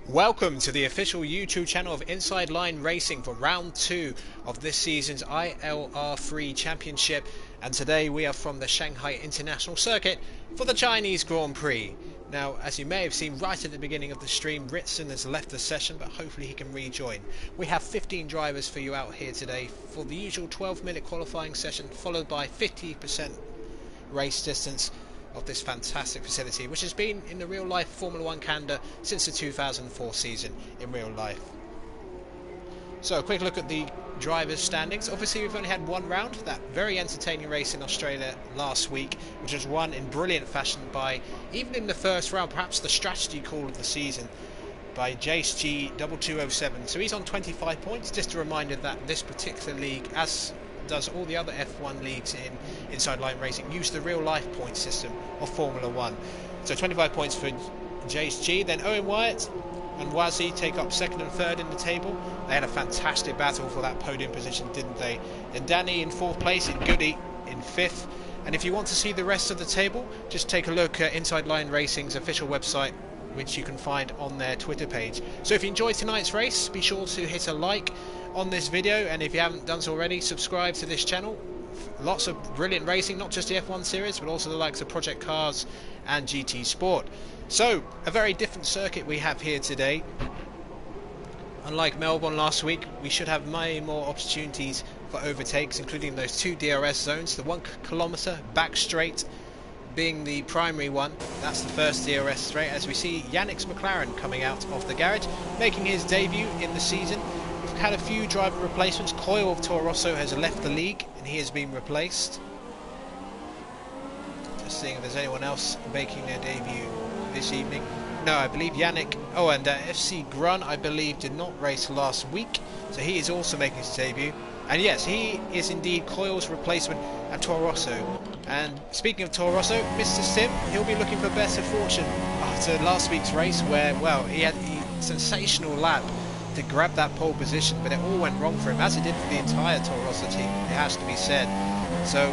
Welcome to the official YouTube channel of Inside Line Racing for round 2 of this season's ILR3 Championship, and today we are from the Shanghai International Circuit for the Chinese Grand Prix. Now, as you may have seen right at the beginning of the stream, Ritson has left the session, but hopefully he can rejoin. We have 15 drivers for you out here today for the usual 12-minute qualifying session, followed by 50% race distance of this fantastic facility, which has been in the real life Formula 1 calendar since the 2004 season in real life. So a quick look at the drivers' standings. Obviously we've only had one round, that very entertaining race in Australia last week, which was won in brilliant fashion by, even in the first round, perhaps the strategy call of the season, by Jace G2207. So he's on 25 points. Just a reminder that this particular league, as does all the other F1 leagues in Inside Line Racing, use the real life point system of Formula 1. So 25 points for Jace G. Then Owen Wyatt and Wazzy take up second and third in the table. They had a fantastic battle for that podium position, didn't they? Then Danny in fourth place, and Goody in fifth. And if you want to see the rest of the table, just take a look at Inside Line Racing's official website, which you can find on their Twitter page. So if you enjoyed tonight's race, be sure to hit a like on this video, and if you haven't done so already, subscribe to this channel. Lots of brilliant racing, not just the F1 series, but also the likes of Project Cars and GT Sport. So a very different circuit we have here today. Unlike Melbourne last week, we should have many more opportunities for overtakes, including those two DRS zones, the 1 kilometre back straight being the primary one. That's the first DRS straight, as we see Yannick's McLaren coming out of the garage, making his debut in the season. We've had a few driver replacements. Coyle of Toro Rosso has left the league and he has been replaced. Just seeing if there's anyone else making their debut this evening. No, I believe Yannick, and FC Grun, I believe, did not race last week, so he is also making his debut. And yes, he is indeed Coyle's replacement at Toro Rosso. And speaking of Toro Rosso, Mr. Sim, he'll be looking for better fortune after last week's race, where, well, he had a sensational lap to grab that pole position, but it all went wrong for him, as it did for the entire Toro Rosso team, it has to be said. So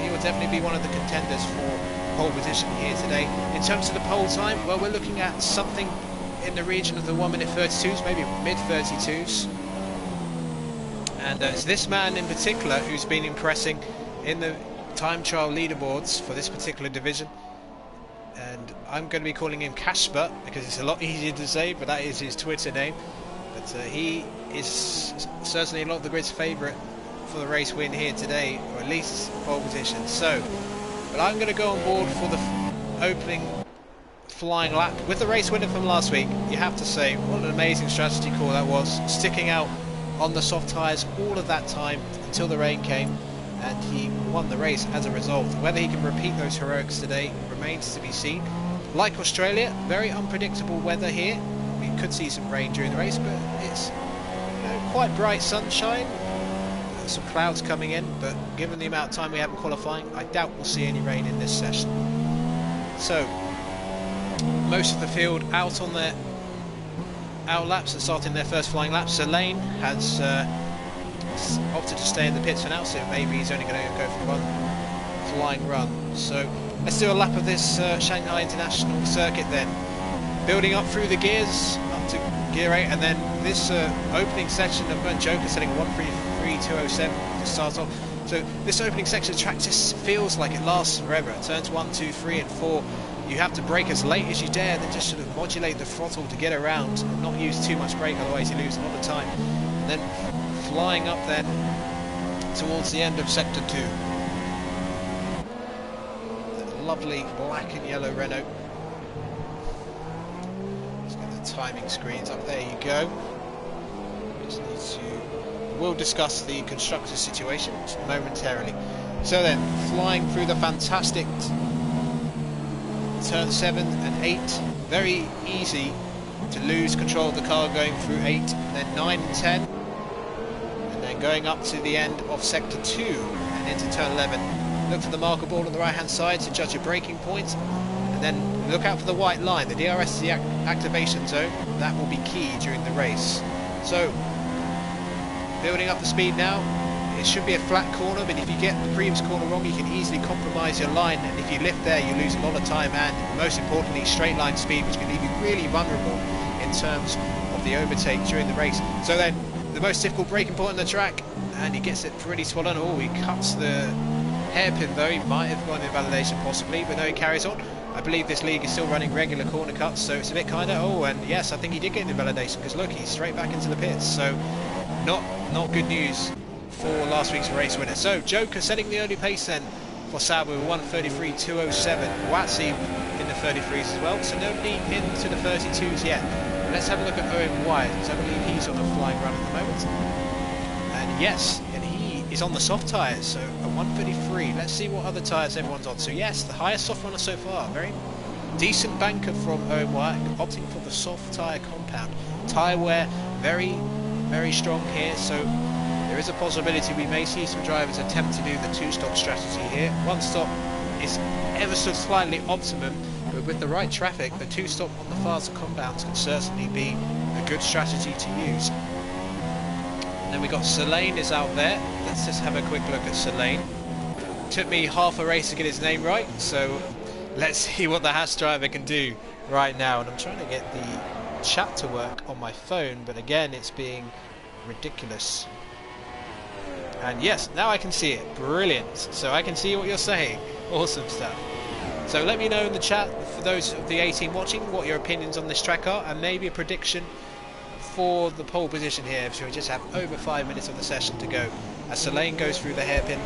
he will definitely be one of the contenders for pole position here today. In terms of the pole time, well, we're looking at something in the region of the 1 minute 32s, maybe mid 32s. And it's this man in particular who's been impressing in the time trial leaderboards for this particular division. And I'm going to be calling him Casper because it's a lot easier to say, but that is his Twitter name. But he is certainly a lot of the grid's favourite for the race win here today, or at least pole position. So, but I'm going to go on board for the opening flying lap with the race winner from last week. You have to say, what an amazing strategy call that was, sticking out on the soft tyres all of that time until the rain came, and he won the race as a result. Whether he can repeat those heroics today remains to be seen. Like Australia, very unpredictable weather here. We could see some rain during the race, but it's quite bright sunshine. Some clouds coming in, but given the amount of time we have in qualifying, I doubt we'll see any rain in this session. So, most of the field out on their out laps and starting their first flying laps. So Lane has opted to stay in the pits for now, so maybe he's only going to go for one flying run. So let's do a lap of this Shanghai International Circuit then. Building up through the gears, up to gear 8, and then this opening section, I've got Joker setting 133.207 to start off. So this opening section of the track just feels like it lasts forever. Turns 1, 2, 3 and 4. You have to brake as late as you dare, then just sort of modulate the throttle to get around and not use too much brake, otherwise you lose a lot of time. And then flying up then towards the end of sector 2. That lovely black and yellow Renault. Let's get the timing screens up. There you go. Just need to... We'll discuss the constructor situation momentarily. So then, flying through the fantastic turn 7 and 8, very easy to lose control of the car going through 8, and then 9 and 10, and then going up to the end of sector 2 and into turn 11. Look for the marker board on the right hand side to judge your braking point, and then look out for the white line. The DRS is the activation zone. That will be key during the race. So building up the speed now. It should be a flat corner, but if you get the previous corner wrong, you can easily compromise your line, and if you lift there, you lose a lot of time and, most importantly, straight line speed, which can leave you really vulnerable in terms of the overtake during the race. So then, the most difficult braking point on the track, and he gets it pretty spot on. Oh, he cuts the hairpin though. He might have gone in validation possibly, but no, he carries on. I believe this league is still running regular corner cuts, so it's a bit kinder. Oh, and yes, I think he did get in validation, because look, he's straight back into the pits. So not good news for last week's race winner. So Joker setting the early pace then for Sauber with 1:33.207. Watsy in the 33s as well, so nobody into the 32s yet. But let's have a look at Owen Wyatt, because I believe he's on a flying run at the moment. And yes, and he is on the soft tyres, so a 1:33. Let's see what other tyres everyone's on. So yes, the highest soft runner so far. Very decent banker from Owen Wyatt, opting for the soft tyre compound. Tyre wear very strong here, so there is a possibility we may see some drivers attempt to do the two-stop strategy here. One stop is ever so slightly optimum, but with the right traffic, the two-stop on the faster compounds can certainly be a good strategy to use. Then we got Selane is out there. Let's just have a quick look at Selane. Took me half a race to get his name right, so let's see what the Haas driver can do right now. And I'm trying to get the chat to work on my phone, but again it's being ridiculous. And yes, now I can see it. Brilliant. So I can see what you're saying. Awesome stuff. So let me know in the chat, for those of the 18 watching, what your opinions on this track are, and maybe a prediction for the pole position here. So we just have over 5 minutes of the session to go as Selane goes through the hairpin,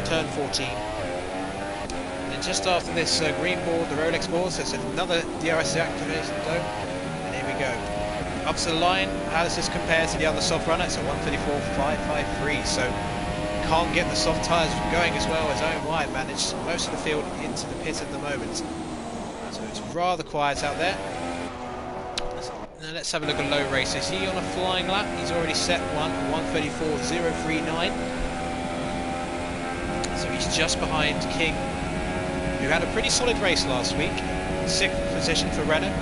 turn 14. And then just after this green board, the Rolex board, so it's another DRS activation dome. And here we go. Up to the line. How does this compare to the other soft runner? It's a 1:34.553, so can't get the soft tyres going as well as Owen Wyatt managed most of the field into the pit at the moment. So it's rather quiet out there. Now let's have a look at low race. Is he on a flying lap? He's already set one, 1:34.039. So he's just behind King, who had a pretty solid race last week. 6th position for Renault.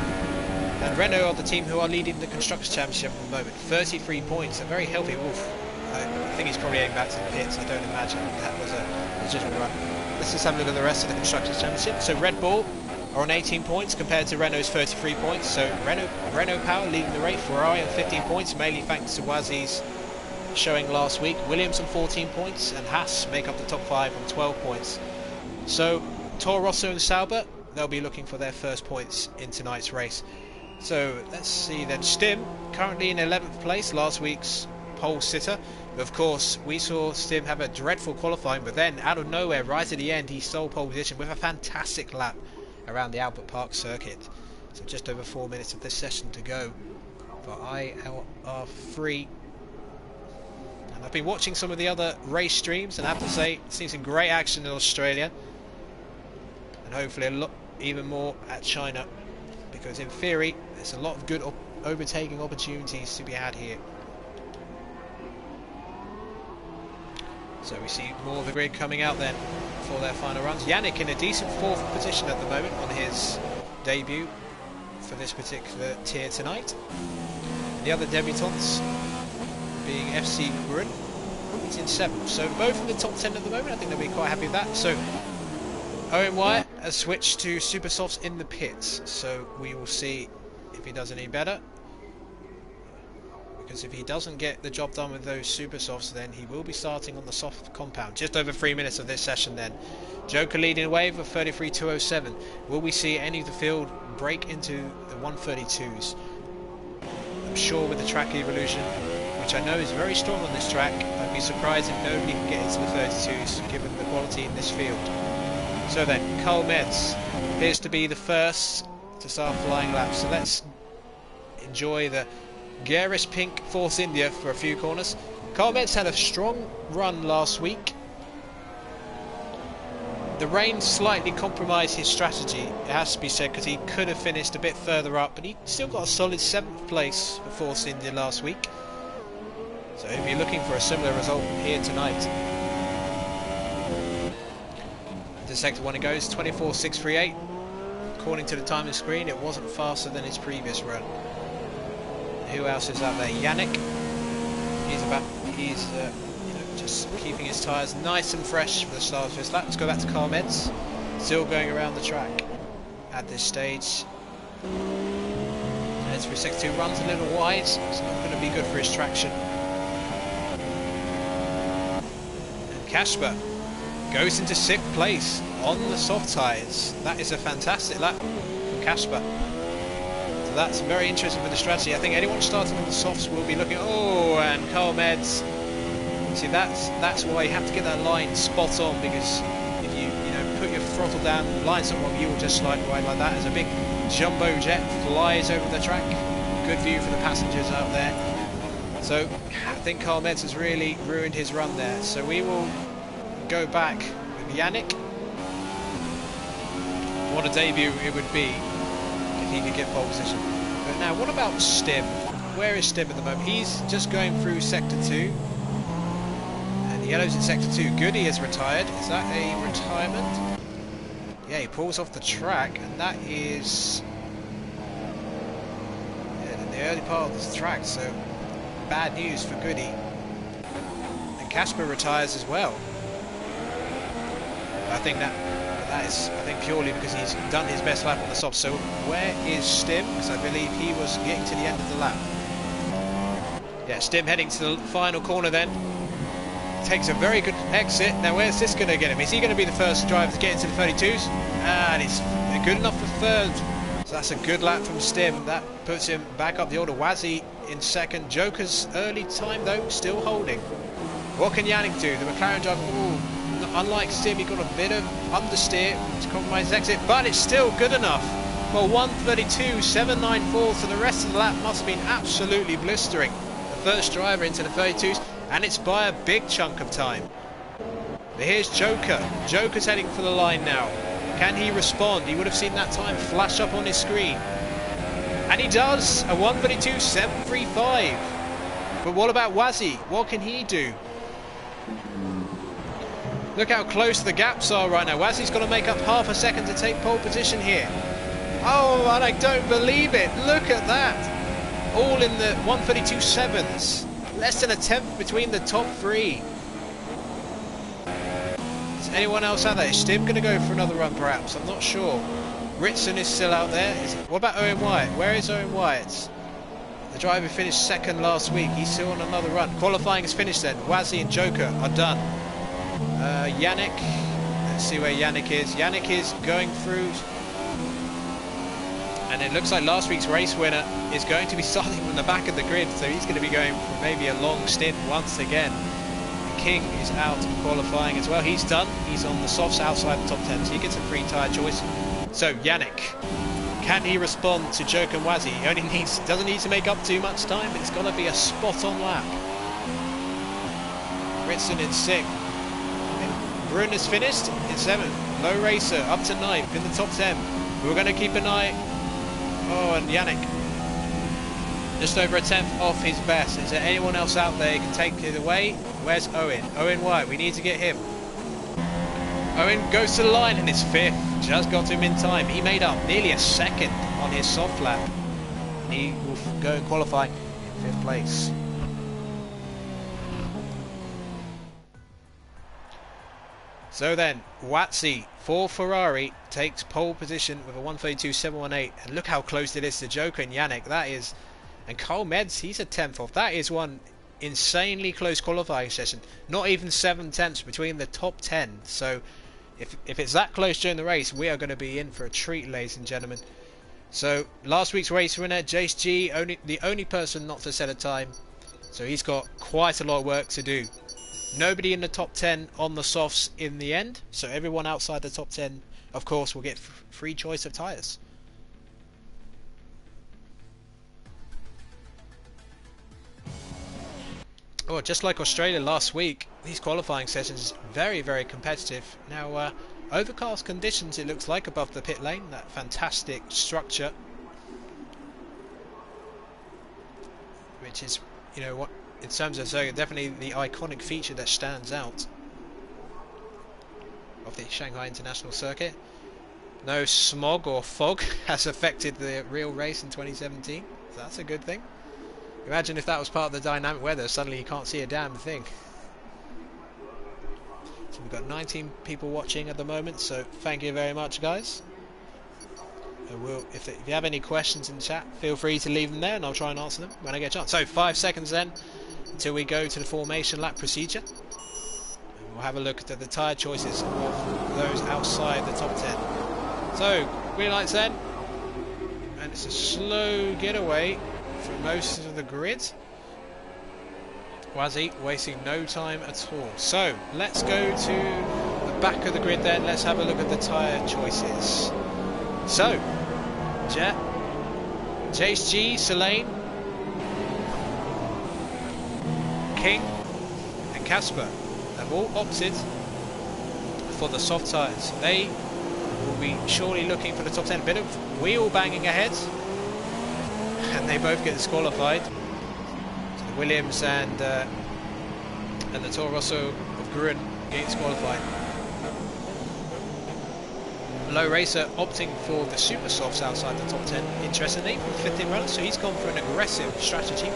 And Renault are the team who are leading the Constructors' Championship at the moment. 33 points, a very healthy Wolf. I think he's probably aimed back to the pits. I don't imagine that was a legitimate run. Let's just have a look at the rest of the Constructors' Championship. So Red Bull are on 18 points compared to Renault's 33 points. So Renault Power leading the race. Ferrari on 15 points, mainly thanks to Wazi's showing last week. Williams on 14 points, and Haas make up the top 5 on 12 points. So Toro Rosso and Sauber, they'll be looking for their first points in tonight's race. So let's see then. Stim currently in 11th place, last week's pole sitter. Of course, we saw Stim have a dreadful qualifying, but then out of nowhere, right at the end, he stole pole position with a fantastic lap around the Albert Park circuit. So just over 4 minutes of this session to go for ILR3. And I've been watching some of the other race streams, and I have to say, seen some great action in Australia, and hopefully a lot even more at China, because in theory there's a lot of good overtaking opportunities to be had here. So we see more of the grid coming out then for their final runs. Yannick in a decent 4th position at the moment on his debut for this particular tier tonight. And the other debutants being FC Grun, he's in 7th. So both in the top 10 at the moment. I think they'll be quite happy with that. So Owen Wyatt has switched to super softs in the pits, so we will see if he does any better, because if he doesn't get the job done with those super softs, then he will be starting on the soft compound. Just over 3 minutes of this session then. Joker leading the wave of 33.207. Will we see any of the field break into the 132s? I'm sure with the track evolution, which I know is very strong on this track, I'd be surprised if nobody can get into the 32s given the quality in this field. So then, Carl Metz appears to be the first to start flying laps. So let's enjoy the garish pink Force India for a few corners. Carl Metz had a strong run last week. The rain slightly compromised his strategy, it has to be said, because he could have finished a bit further up, but he still got a solid 7th place for Force India last week. So if you're looking for a similar result here tonight. The sector one it goes, 24.638. According to the timing screen, it wasn't faster than his previous run. Who else is out there? Yannick. He's just keeping his tyres nice and fresh for the start of his lap. Let's go back to Carl Metz. Still going around the track at this stage. lines through sector 2, runs a little wide. It's not going to be good for his traction. And Kasper goes into 6th place on the soft tyres. That is a fantastic lap from Kasper. So that's very interesting for the strategy. I think anyone starting on the softs will be looking. Oh, and Carl Meds. See, that's why you have to get that line spot on, because if you put your throttle down, the line's not wrong, you will just slide wide like that. As a big jumbo jet flies over the track. Good view for the passengers out there. So I think Carl Meds has really ruined his run there. So we will go back with Yannick. What a debut it would be if he could get pole position. But now, what about Stim? Where is Stim at the moment? He's just going through sector 2. Yellow's in sector 2. Goody has retired. Is that a retirement? Yeah, he pulls off the track, and that is in the early part of the track, so bad news for Goody. And Kasper retires as well. I think that is purely because he's done his best lap on the soft. So where is Stim? Because I believe he was getting to the end of the lap. Yeah, Stim heading to the final corner then. Takes a very good exit. Now where's this going to get him? Is he going to be the first driver to get into the 32s? And it's good enough for 3rd. So that's a good lap from Stim. That puts him back up the order. Wazzy in 2nd. Joker's early time though, still holding. What can Yannick do? The McLaren driver, unlike Stim, he got a bit of understeer to compromise his exit, but it's still good enough. Well, 1:32.794, so the rest of the lap must have been absolutely blistering. The first driver into the 32s. And it's by a big chunk of time. But here's Joker. Joker's heading for the line now. Can he respond? He would have seen that time flash up on his screen. And he does. A 1:32.735. But what about Wazzy? What can he do? Look how close the gaps are right now. Wazzy's got to make up half a second to take pole position here. Oh, and I don't believe it. Look at that. All in the 1:32.7s. Less than a 10th between the top 3. Is anyone else out there? Is Stim going to go for another run perhaps? I'm not sure. Ritson is still out there. What about Owen Wyatt? Where is Owen Wyatt? The driver finished 2nd last week. He's still on another run. Qualifying is finished then. Wazzy and Joker are done. Yannick. Let's see where Yannick is. Yannick is going through. And it looks like last week's race winner is going to be starting from the back of the grid, so he's going to be going for maybe a long stint once again. King is out of qualifying as well. He's done. He's on the softs outside the top 10, so he gets a free tyre choice. So Yannick, can he respond to Joke and Wazzy? He only doesn't need to make up too much time. It's got to be a spot-on lap. Ritson in 6th. Brunner's finished in 7th. Low Racer up to 9th in the top 10. We're going to keep an eye. Oh, and Yannick just over a 10th off his best. Is there anyone else out there who can take it away? Where's Owen? Owen White, we need to get him. Owen goes to the line and it's 5th. Just got him in time. He made up nearly a second on his soft lap. He will go and qualify in 5th place. So then, Wazzy for Ferrari takes pole position with a 1:32.718, and look how close it is to Joker and Yannick. That is, and Carl Meds, he's a 10th off. That is one insanely close qualifying session. Not even 7 tenths between the top 10. So if it's that close during the race, we are going to be in for a treat, ladies and gentlemen. So last week's race winner, Jace G, the only person not to set a time. So he's got quite a lot of work to do. Nobody in the top 10 on the softs in the end, so everyone outside the top 10 of course will get free choice of tyres. Oh, just like Australia last week, these qualifying sessions very, very competitive. Now overcast conditions, it looks like, above the pit lane, that fantastic structure, which is, you know what, in terms of circuit, definitely the iconic feature that stands out of the Shanghai International Circuit. No smog or fog has affected the real race in 2017, so that's a good thing. Imagine if that was part of the dynamic weather, suddenly you can't see a damn thing. So we've got 19 people watching at the moment, so thank you very much, guys. If you have any questions in the chat, feel free to leave them there and I'll try and answer them when I get a chance. So 5 seconds then until we go to the formation lap procedure. And we'll have a look at the tyre choices of those outside the top 10. So, green lights then. And it's a slow getaway from most of the grid. Wazzy wasting no time at all. So, let's go to the back of the grid then. Let's have a look at the tyre choices. So, Jet, Chase G, Selene, King and Casper have all opted for the soft tyres. They will be surely looking for the top 10. A bit of wheel banging ahead and they both get disqualified. So the Williams and the Toro Rosso of Grun get disqualified. Low Racer opting for the super softs outside the top 10, interestingly, from 15 runners, so he's gone for an aggressive strategy.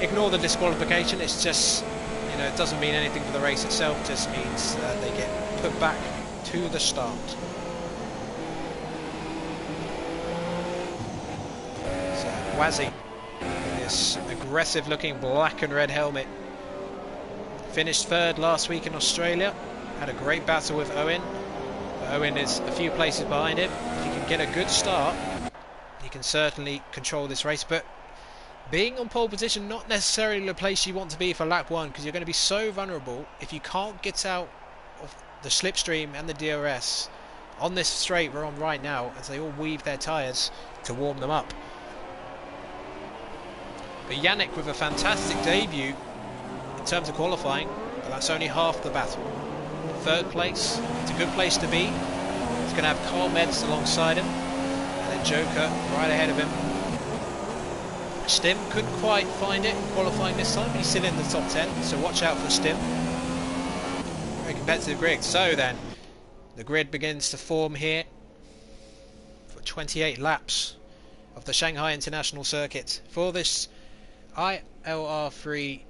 Ignore the disqualification, it's just, you know, it doesn't mean anything for the race itself, just means they get put back to the start. So, Wazzy, this aggressive looking black and red helmet, finished third last week in Australia, had a great battle with Owen. Owen is a few places behind him. If he can get a good start, he can certainly control this race. But being on pole position, not necessarily the place you want to be for lap 1, because you're going to be so vulnerable if you can't get out of the slipstream and the DRS on this straight we're on right now, as they all weave their tyres to warm them up. But Yannick with a fantastic debut in terms of qualifying, but that's only half the battle. Third place, it's a good place to be. He's going to have Carl Meds alongside him, and then Joker right ahead of him. Stim couldn't quite find it in qualifying this time, but he's still in the top 10, so watch out for Stim. Very competitive grid. So then, the grid begins to form here for 28 laps of the Shanghai International Circuit for this ILR3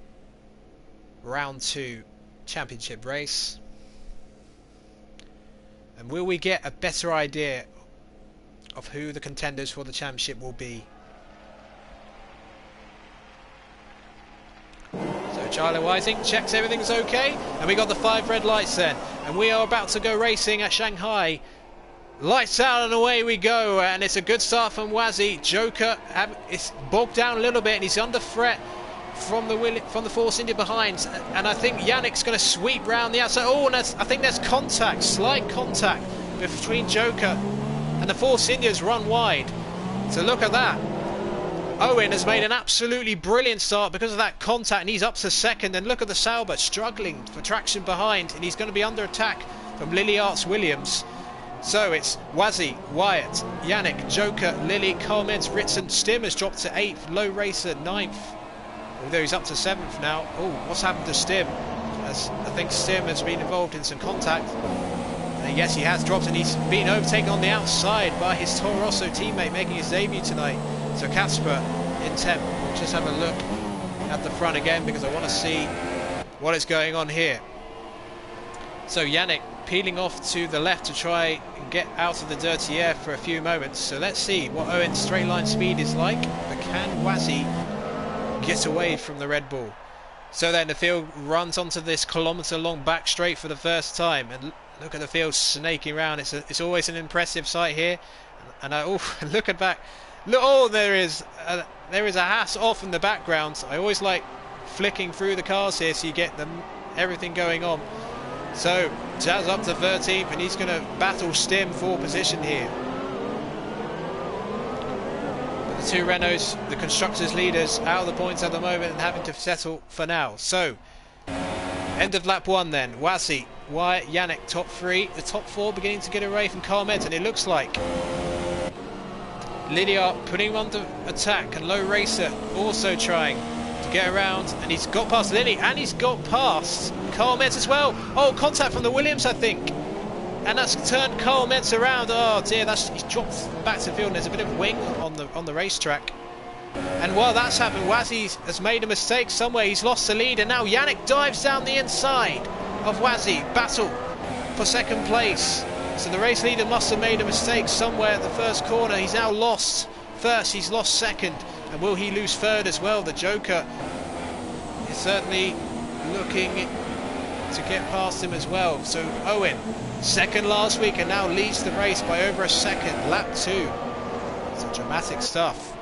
Round 2 Championship race. And will we get a better idea of who the contenders for the championship will be? So Charlie Whiting checks everything's okay, and we got the 5 red lights then, and we are about to go racing at Shanghai. Lights out and away we go, and it's a good start from Wazzy. Joker is bogged down a little bit and he's under threat from the Force India behind, and I think Yannick's going to sweep round the outside. Oh, and I think there's contact, slight contact between Joker and the Force India's run wide. So look at that. Owen has made an absolutely brilliant start because of that contact, and he's up to second. And look at the Sauber struggling for traction behind, and he's going to be under attack from Liliarts Williams. So it's Wazzy, Wyatt, Yannick, Joker, Lily, Carmeds, Ritson. Stim has dropped to 8th, Low Racer 9th. Although he's up to 7th now. Oh, what's happened to Stim? As I think Stim has been involved in some contact. Yes, he has dropped, and he's been overtaken on the outside by his Toro Rosso teammate making his debut tonight. So Casper in 10th. We'll just have a look at the front again because I want to see what is going on here. So Yannick peeling off to the left to try and get out of the dirty air for a few moments. So let's see what Owen's straight line speed is like. But can Wazzy get away from the Red Bull? So then the field runs onto this kilometre-long back straight for the first time, and look at the field snaking around. It's always an impressive sight here. And look at that. Look, oh, there is a Haas off in the background. I always like flicking through the cars here so you get everything going on. So Jazz up to 13th, and he's going to battle Stim for position here. The two Renaults, the constructors' leaders, out of the points at the moment and having to settle for now. So, end of lap 1 then. Wazzy, Wyatt, Yannick, top 3. The top 4 beginning to get away from Carmet, and it looks like Lydia putting him under attack, and Low Racer also trying to get around, and he's got past Lily, and he's got past Carmet as well. Oh, contact from the Williams, I think. And that's turned Carl Metz around. Oh dear, he's dropped back to the field, and there's a bit of wing on the racetrack. And while that's happened, Wazzy has made a mistake somewhere. He's lost the lead, and now Yannick dives down the inside of Wazzy. Battle for second place. So the race leader must have made a mistake somewhere at the first corner. He's now lost first, he's lost second, and will he lose third as well? The Joker is certainly looking to get past him as well. So Owen, second last week, and now leads the race by over a second, lap 2. Some dramatic stuff.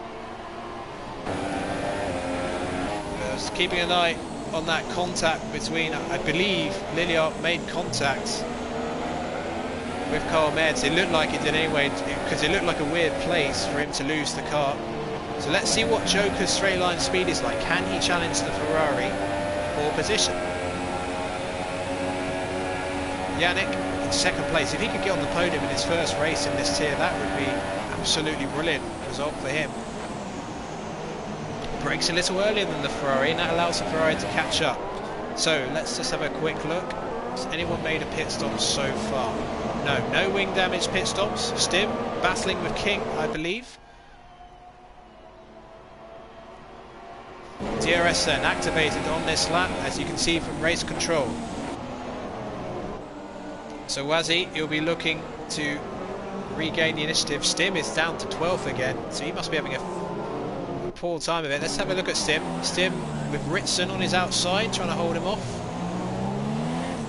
Just keeping an eye on that contact between, I believe Lilliard made contact with Carl Meds. It looked like it did anyway, because it looked like a weird place for him to lose the car. So let's see what Joker's straight line speed is like. Can he challenge the Ferrari for position? Yannick in second place. If he could get on the podium in his first race in this tier, that would be absolutely brilliant result for him. Brakes a little earlier than the Ferrari, and that allows the Ferrari to catch up. So let's just have a quick look. Has anyone made a pit stop so far? No wing damage pit stops. Stim battling with King, I believe. DRS then activated on this lap, as you can see from race control. So Wazzy, he'll be looking to regain the initiative. Stim is down to 12th again, so he must be having a poor time of it. Let's have a look at Stim. Stim with Ritson on his outside, trying to hold him off.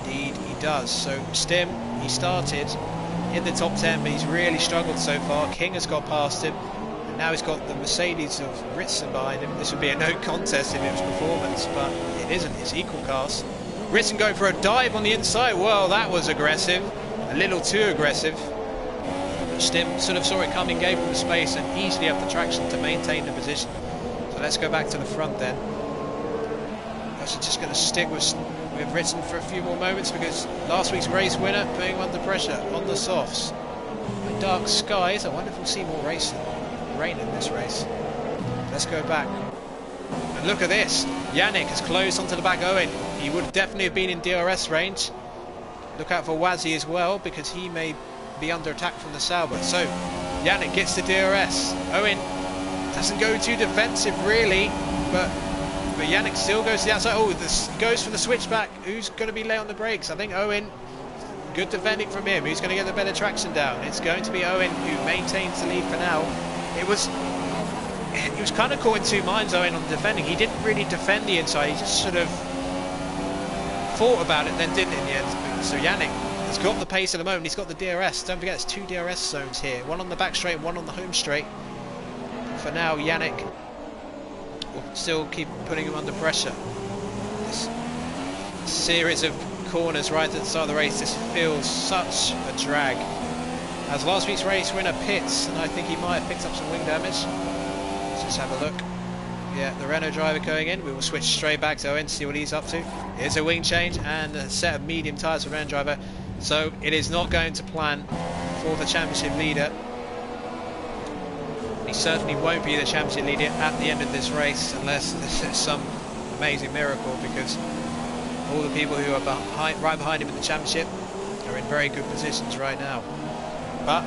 Indeed he does. So Stim, he started in the top 10, but he's really struggled so far. King has got past him, and now he's got the Mercedes of Ritson behind him. This would be a no contest if it was performance, but it isn't. It's equal cast. Ritson going for a dive on the inside. Well, that was aggressive. A little too aggressive. Stim sort of saw it coming, gave him the space, and easily have the traction to maintain the position. So let's go back to the front then. I'm just going to stick with Ritson for a few more moments, because last week's race winner putting him under pressure on the softs. And dark skies. I wonder if we'll see more rain in this race. Let's go back. And look at this. Yannick has closed onto the back Owen. He would definitely have been in DRS range. Look out for Wazzy as well, because he may be under attack from the Sauber. So Yannick gets the DRS. Owen doesn't go too defensive really, but Yannick still goes to the outside. Oh, this goes for the switchback. Who's going to be late on the brakes? I think Owen. Good defending from him. Who's going to get the better traction down? It's going to be Owen, who maintains the lead for now. He was kind of caught in two minds, Owen, on defending. He didn't really defend the inside. He just sort of thought about it, then didn't in the end. So Yannick has got the pace at the moment. He's got the DRS. Don't forget, it's 2 DRS zones here. One on the back straight and one on the home straight. For now, Yannick will still keep putting him under pressure. This series of corners right at the start of the race, this feels such a drag. As last week's race winner pits, and I think he might have picked up some wing damage. Let's just have a look. Yeah, the Renault driver going in. We will switch straight back to Owen, see what he's up to. Here's a wing change and a set of medium tyres for Renault driver. So it is not going to plan for the championship leader. He certainly won't be the championship leader at the end of this race, unless this is some amazing miracle, because all the people who are right behind him in the championship are in very good positions right now. But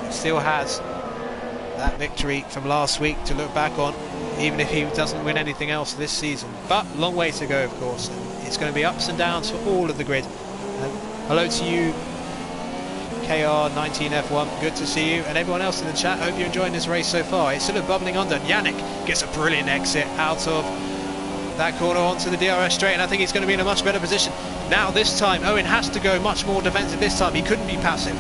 he still has that victory from last week to look back on, even if he doesn't win anything else this season. But long way to go, of course. And it's going to be ups and downs for all of the grid. Hello to you, KR19F1, good to see you, and everyone else in the chat. Hope you're enjoying this race so far. It's sort of bubbling under. Yannick gets a brilliant exit out of that corner onto the DRS straight, and I think he's going to be in a much better position. Now this time Owen has to go much more defensive this time. He couldn't be passive.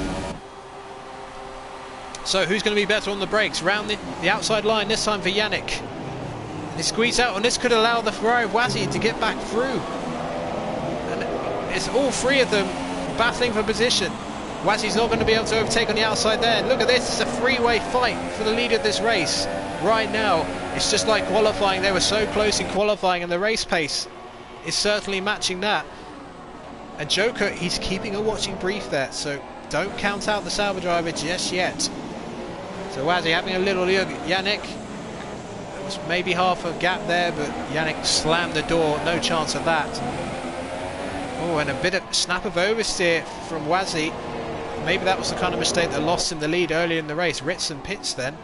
So who's going to be better on the brakes? Round the outside line this time for Yannick. And he squeezed out, and this could allow the Ferrari of Wazzy to get back through. And it's all three of them battling for position. Wazzy's not going to be able to overtake on the outside there. Look at this, it's a three-way fight for the lead of this race. Right now, it's just like qualifying. They were so close in qualifying, and the race pace is certainly matching that. And Joker, he's keeping a watching brief there, so don't count out the Sauber driver just yet. So Wazzy having a little look at Yannick. There was maybe half a gap there, but Yannick slammed the door, no chance of that. Oh, and a bit of snap of oversteer from Wazzy. Maybe that was the kind of mistake that lost him the lead early in the race. Ritson pits then.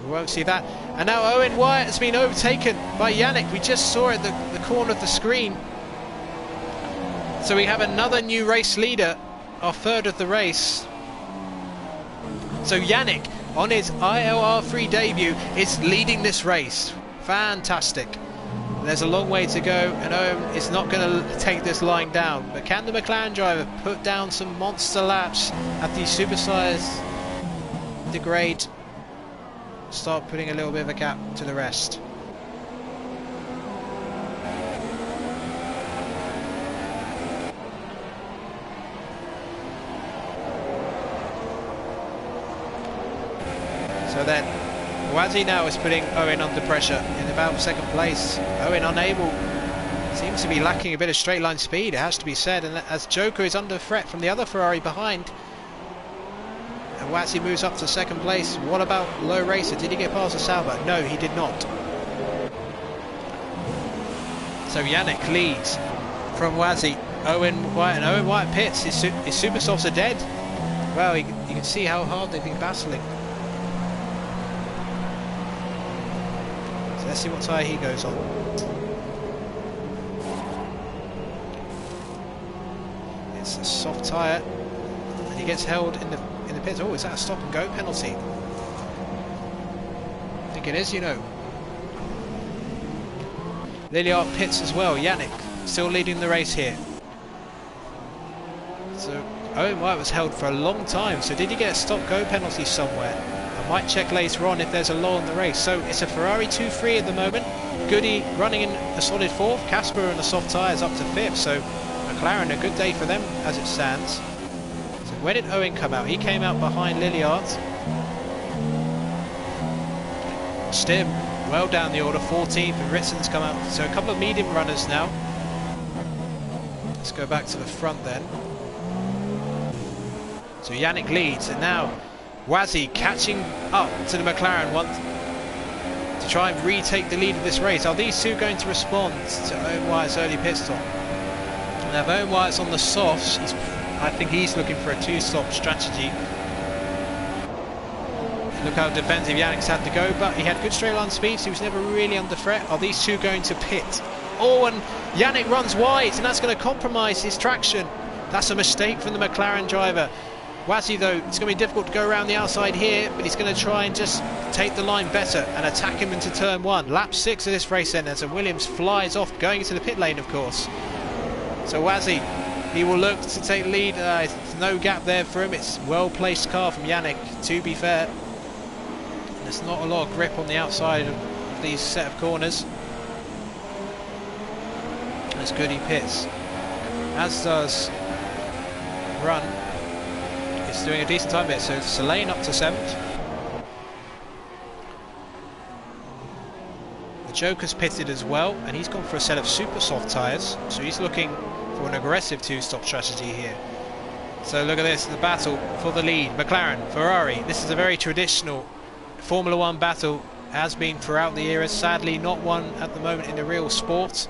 We won't see that. And now Owen Wyatt has been overtaken by Yannick. We just saw it at the corner of the screen. So we have another new race leader, our third of the race. So Yannick, on his ILR3 debut, is leading this race. Fantastic. There's a long way to go, and Owen is not going to take this line down. But can the McLaren driver put down some monster laps at the supersized degrade? Start putting a little bit of a gap to the rest. So then, Wazi now is putting Owen under pressure in about second place. Owen unable, seems to be lacking a bit of straight line speed, it has to be said, and as Joker is under threat from the other Ferrari behind. And Wazi moves up to second place. What about Low Racer? Did he get past the Sauber? No, he did not. So Yannick leads from Wazi. Owen White pits. His super softs are dead. Well, you can see how hard they've been battling. Let's see what tyre he goes on. It's a soft tyre, and he gets held in the pits. Oh, is that a stop and go penalty? I think it is, you know. ILRGT pits as well. Yannick still leading the race here. So Owen White was held for a long time. So did he get a stop go penalty somewhere? Might check later on if there's a law in the race. So it's a Ferrari 2-3 at the moment. Goody running in a solid fourth. Casper and the soft tyres up to fifth. So McLaren, a good day for them as it stands. So where did Owen come out? He came out behind ILRGT. Stim well down the order, 14th, and Ritzen's come out. So a couple of medium runners now. Let's go back to the front then. So Yannick leads, and now Wazi catching up to the McLaren one to try and retake the lead of this race. Are these two going to respond to Owen White's early pit stop? Now if Owen White's on the softs, I think he's looking for a two-stop strategy. Look how defensive Yannick's had to go, but he had good straight line speed, so he was never really under threat. Are these two going to pit? Oh, and Yannick runs wide, and that's going to compromise his traction. That's a mistake from the McLaren driver. Wazi, though, it's going to be difficult to go around the outside here, but he's going to try and just take the line better and attack him into turn one. Lap 6 of this race then, as Williams flies off, going into the pit lane, of course. So Wazi, he will look to take the lead. No gap there for him. It's well-placed car from Yannick, to be fair. There's not a lot of grip on the outside of these set of corners. As Goody pits, as does Run. It's doing a decent time bit, so Selane up to 7th. The Joker's pitted as well, and he's gone for a set of super soft tyres, so he's looking for an aggressive two-stop strategy here. So look at this, the battle for the lead. McLaren, Ferrari, this is a very traditional Formula 1 battle, has been throughout the era, sadly not one at the moment in the real sport.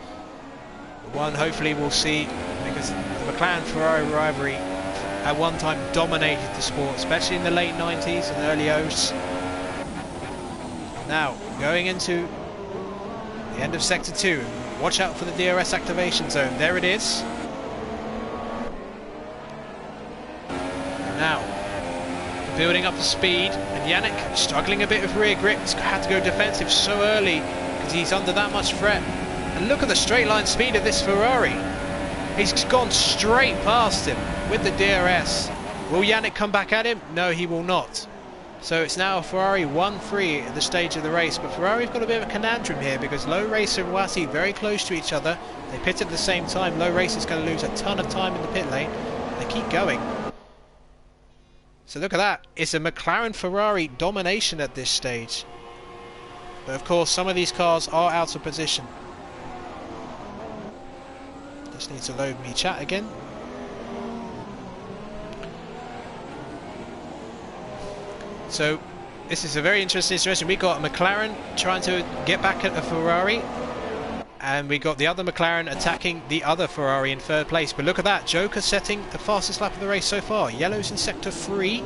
One hopefully we'll see, because the McLaren-Ferrari rivalry at one time dominated the sport, especially in the late 90s and early 00s. Now, going into the end of Sector 2, watch out for the DRS activation zone. There it is. Now, building up the speed, and Yannick struggling a bit with rear grip. He's had to go defensive so early because he's under that much threat. And look at the straight line speed of this Ferrari. He's gone straight past him with the DRS. Will Yannick come back at him? No, he will not. So it's now Ferrari 1-3 at the stage of the race, but Ferrari've got a bit of a conundrum here because Low Racer and Wazi very close to each other. They pit at the same time. Low Racer's going to lose a ton of time in the pit lane. They keep going. So look at that. It's a McLaren-Ferrari domination at this stage. But of course, some of these cars are out of position. Just need to load me chat again. So this is a very interesting situation. We got a McLaren trying to get back at a Ferrari, and we got the other McLaren attacking the other Ferrari in third place. But look at that, Joker setting the fastest lap of the race so far. Yellow's in sector 3.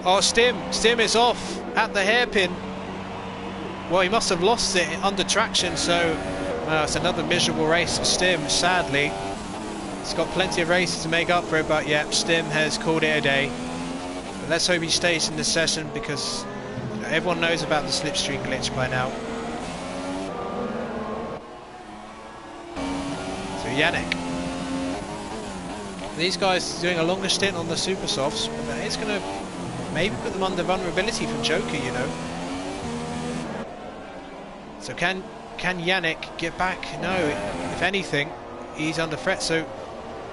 Oh, Stim is off at the hairpin. Well, he must have lost it under traction, so it's another miserable race for Stim, sadly. He's got plenty of races to make up for it, but yeah, Stim has called it a day. let's hope he stays in the session, because everyone knows about the slipstream glitch by now. So Yannick. These guys doing a longer stint on the super softs, but it's going to maybe put them under vulnerability from Joker, you know. So can Yannick get back? No, if anything, he's under threat. So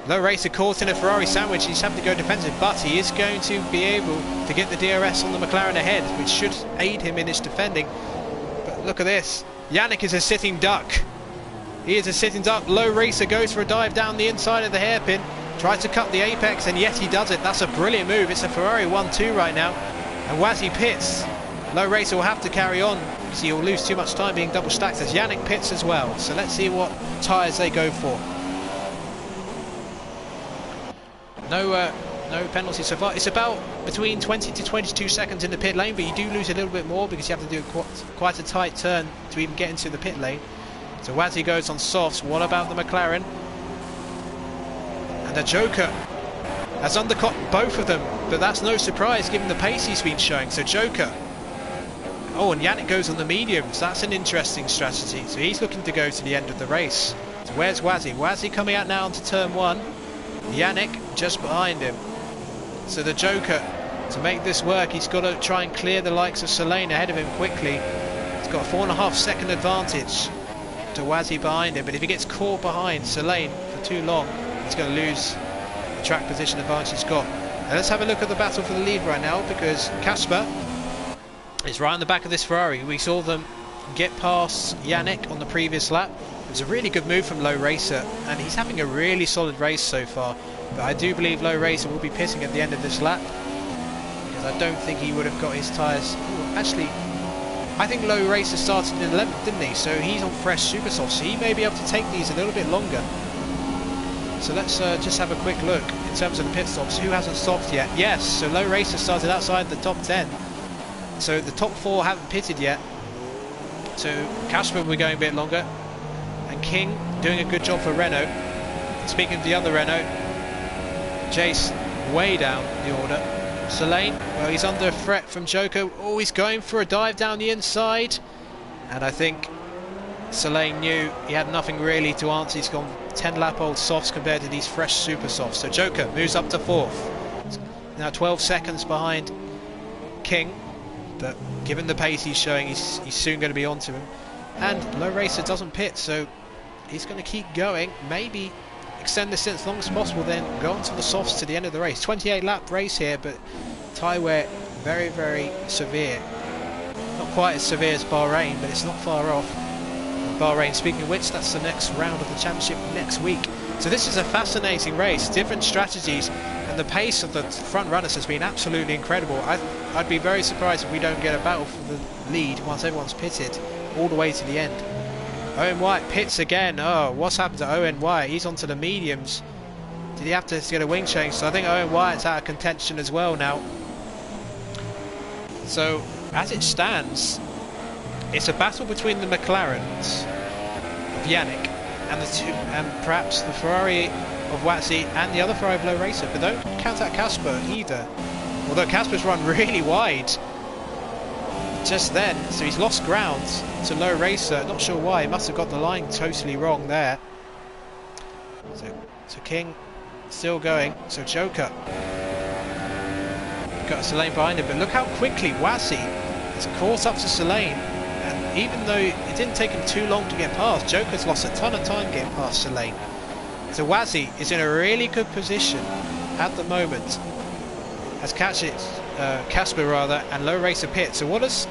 Low Racer caught in a Ferrari sandwich. He's having to go defensive, but he is going to be able to get the DRS on the McLaren ahead, which should aid him in his defending. But look at this. Yannick is a sitting duck. He is a sitting duck. Low Racer goes for a dive down the inside of the hairpin. Tries to cut the apex, and yet he does it. That's a brilliant move. It's a Ferrari 1-2 right now. And Wazzy pits. Low Racer will have to carry on, because he will lose too much time being double stacked, as Yannick pits as well. So let's see what tyres they go for. No penalties so far. It's about between 20 to 22 seconds in the pit lane, but you do lose a little bit more because you have to do quite a tight turn to even get into the pit lane. So Wazzy goes on softs. What about the McLaren? And the Joker has undercut both of them, but that's no surprise given the pace he's been showing. So Joker. Oh, and Yannick goes on the mediums. That's an interesting strategy. So he's looking to go to the end of the race. So where's Wazzy? Wazzy coming out now onto turn 1. Yannick just behind him. So the Joker, to make this work, he's got to try and clear the likes of Selene ahead of him quickly. He's got a 4.5 second advantage to Wazzy behind him, but if he gets caught behind Selene for too long, he's going to lose the track position advantage he's got. Now let's have a look at the battle for the lead right now, because Casper is right on the back of this Ferrari. We saw them get past Yannick on the previous lap. It was a really good move from Low Racer, and he's having a really solid race so far. But I do believe Low Racer will be pitting at the end of this lap, because I don't think he would have got his tyres. Actually, I think Low Racer started in 11th, didn't he? So he's on fresh super softs, so he may be able to take these a little bit longer. So let's just have a quick look in terms of the pit stops. Who hasn't stopped yet? Yes, so Low Racer started outside the top 10. So the top 4 haven't pitted yet. So Casper will be going a bit longer. And King doing a good job for Renault. Speaking of the other Renault, Jace way down the order. Selene, well, he's under threat from Joker. Oh, he's going for a dive down the inside. And I think Selene knew he had nothing really to answer. He's gone 10 lap old softs compared to these fresh super softs. So Joker moves up to 4th. Now 12 seconds behind King. But given the pace he's showing, he's soon going to be onto him. And Low Racer doesn't pit, so he's going to keep going. Maybe extend the stint as long as possible, then go on to the softs to the end of the race. 28 lap race here, but tyre wear very, very severe. Not quite as severe as Bahrain, but it's not far off. Bahrain, speaking of which, that's the next round of the championship next week. So this is a fascinating race, different strategies, and the pace of the front runners has been absolutely incredible. I'd be very surprised if we don't get a battle for the lead once everyone's pitted all the way to the end. Owen White pits again. Oh, what's happened to Owen White? He's onto the mediums. Did he have to get a wing change? So I think Owen White's out of contention as well now. So as it stands, it's a battle between the McLarens of Yannick and the two, and perhaps the Ferrari of Wazzy and the other Ferrari of Low Racer. But don't count out Casper either. Although Casper's run really wide just then, so he's lost ground to Low Racer. Not sure why. He must have got the line totally wrong there. So King still going. So Joker got Selene behind him, but look how quickly Wazzy has caught up to Selene. And even though it didn't take him too long to get past, Joker's lost a ton of time getting past Selene. So Wazzy is in a really good position at the moment as Casper rather, and Low Racer pit. So what does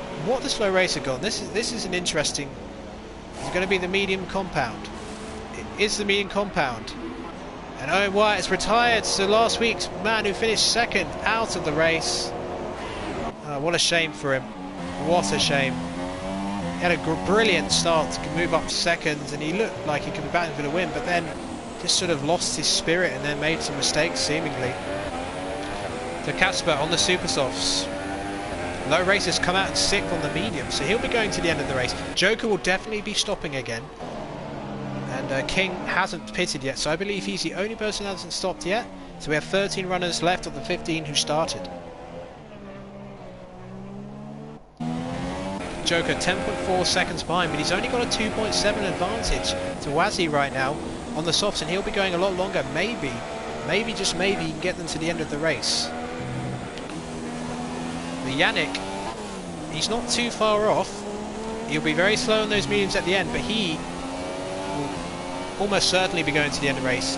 Low Racer got? This is an interesting. It's going to be the medium compound. It is the medium compound. And Owen White has retired. So last week's man who finished second out of the race. What a shame for him. What a shame. He had a brilliant start to move up to second, and he looked like he could be battling for the win, but then just sort of lost his spirit and then made some mistakes seemingly. So Casper on the super softs. Low Racer's come out 6th on the medium, so he'll be going to the end of the race. Joker will definitely be stopping again. And King hasn't pitted yet, so I believe he's the only person that hasn't stopped yet. So we have 13 runners left of the 15 who started. Joker 10.4 seconds behind, but he's only got a 2.7 advantage to Wazzy right now on the softs, and he'll be going a lot longer. Maybe, just maybe, he can get them to the end of the race. But Yannick, he's not too far off. He'll be very slow on those mediums at the end, but he will almost certainly be going to the end of the race.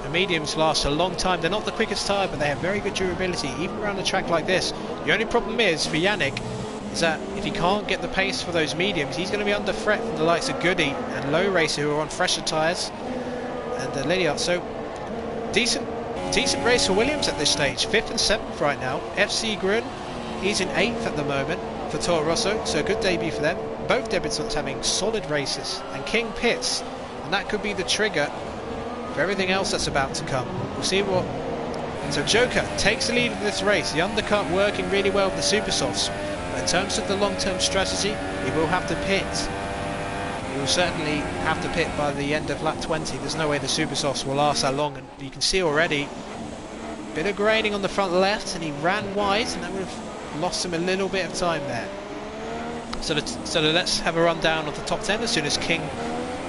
The mediums last a long time. They're not the quickest tyre, but they have very good durability, even around a track like this. The only problem is, for Yannick, is that if he can't get the pace for those mediums, he's going to be under threat from the likes of Goody and Low Racer, who are on fresher tyres, and Lilliard. So, decent race for Williams at this stage. 5th and 7th right now. FC Grun, he's in 8th at the moment for Toro Rosso, so a good debut for them. Both debutants having solid races, and King pits, and that could be the trigger for everything else that's about to come. We'll see what... So Joker takes the lead of this race. The undercut working really well with the super softs. But in terms of the long-term strategy, he will have to pit. He will certainly have to pit by the end of lap 20. There's no way the super softs will last that long, and you can see already a bit of graining on the front left, and he ran wide, and that would have lost him a little bit of time there. So let's have a rundown of the top 10 as soon as King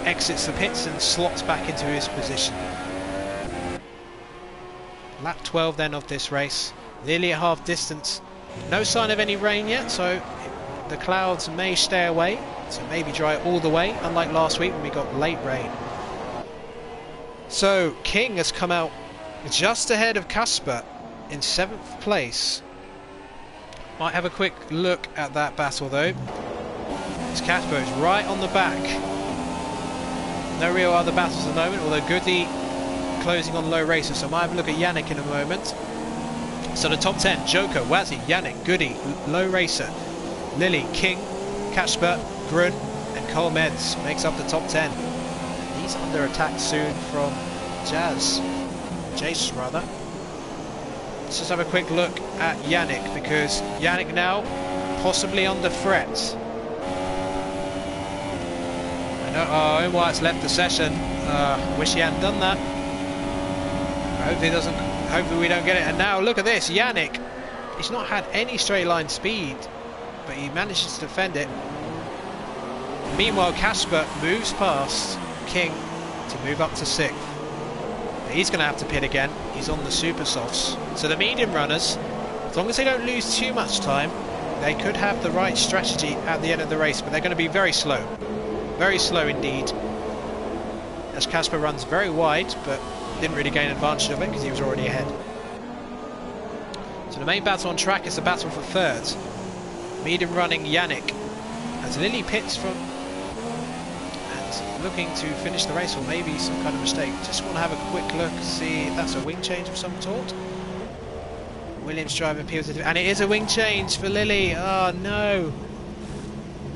exits the pits and slots back into his position. Lap 12 then of this race, nearly at half distance. No sign of any rain yet, so the clouds may stay away, so maybe dry all the way, unlike last week when we got late rain. So King has come out just ahead of Casper in 7th place. Might have a quick look at that battle though. As Casper is right on the back. No real other battles at the moment, although Goody closing on Low Racer, so I might have a look at Yannick in a moment. So the top 10, Joker, Wazzy, Yannick, Goody, Low Racer, Lily, King, Casper, Grun and Cole Meds makes up the top 10. He's under attack soon from Jace rather. Let's just have a quick look at Yannick, because Yannick now possibly under threat. I know Wyatt's left the session. Wish he hadn't done that. Hopefully we don't get it. And now look at this, Yannick. He's not had any straight line speed, but he manages to defend it. Meanwhile, Casper moves past King to move up to 6th. He's going to have to pit again. He's on the super softs. So the medium runners, as long as they don't lose too much time, they could have the right strategy at the end of the race, but they're going to be very slow. Very slow indeed, as Casper runs very wide, but didn't really gain advantage of it because he was already ahead. So the main battle on track is the battle for 3rd. Medium running Yannick, as Lily pits from and looking to finish the race, or maybe some kind of mistake. Just want to have a quick look, see if that's a wing change of some sort. Williams driving appeals, and it is a wing change for Lily. Oh no!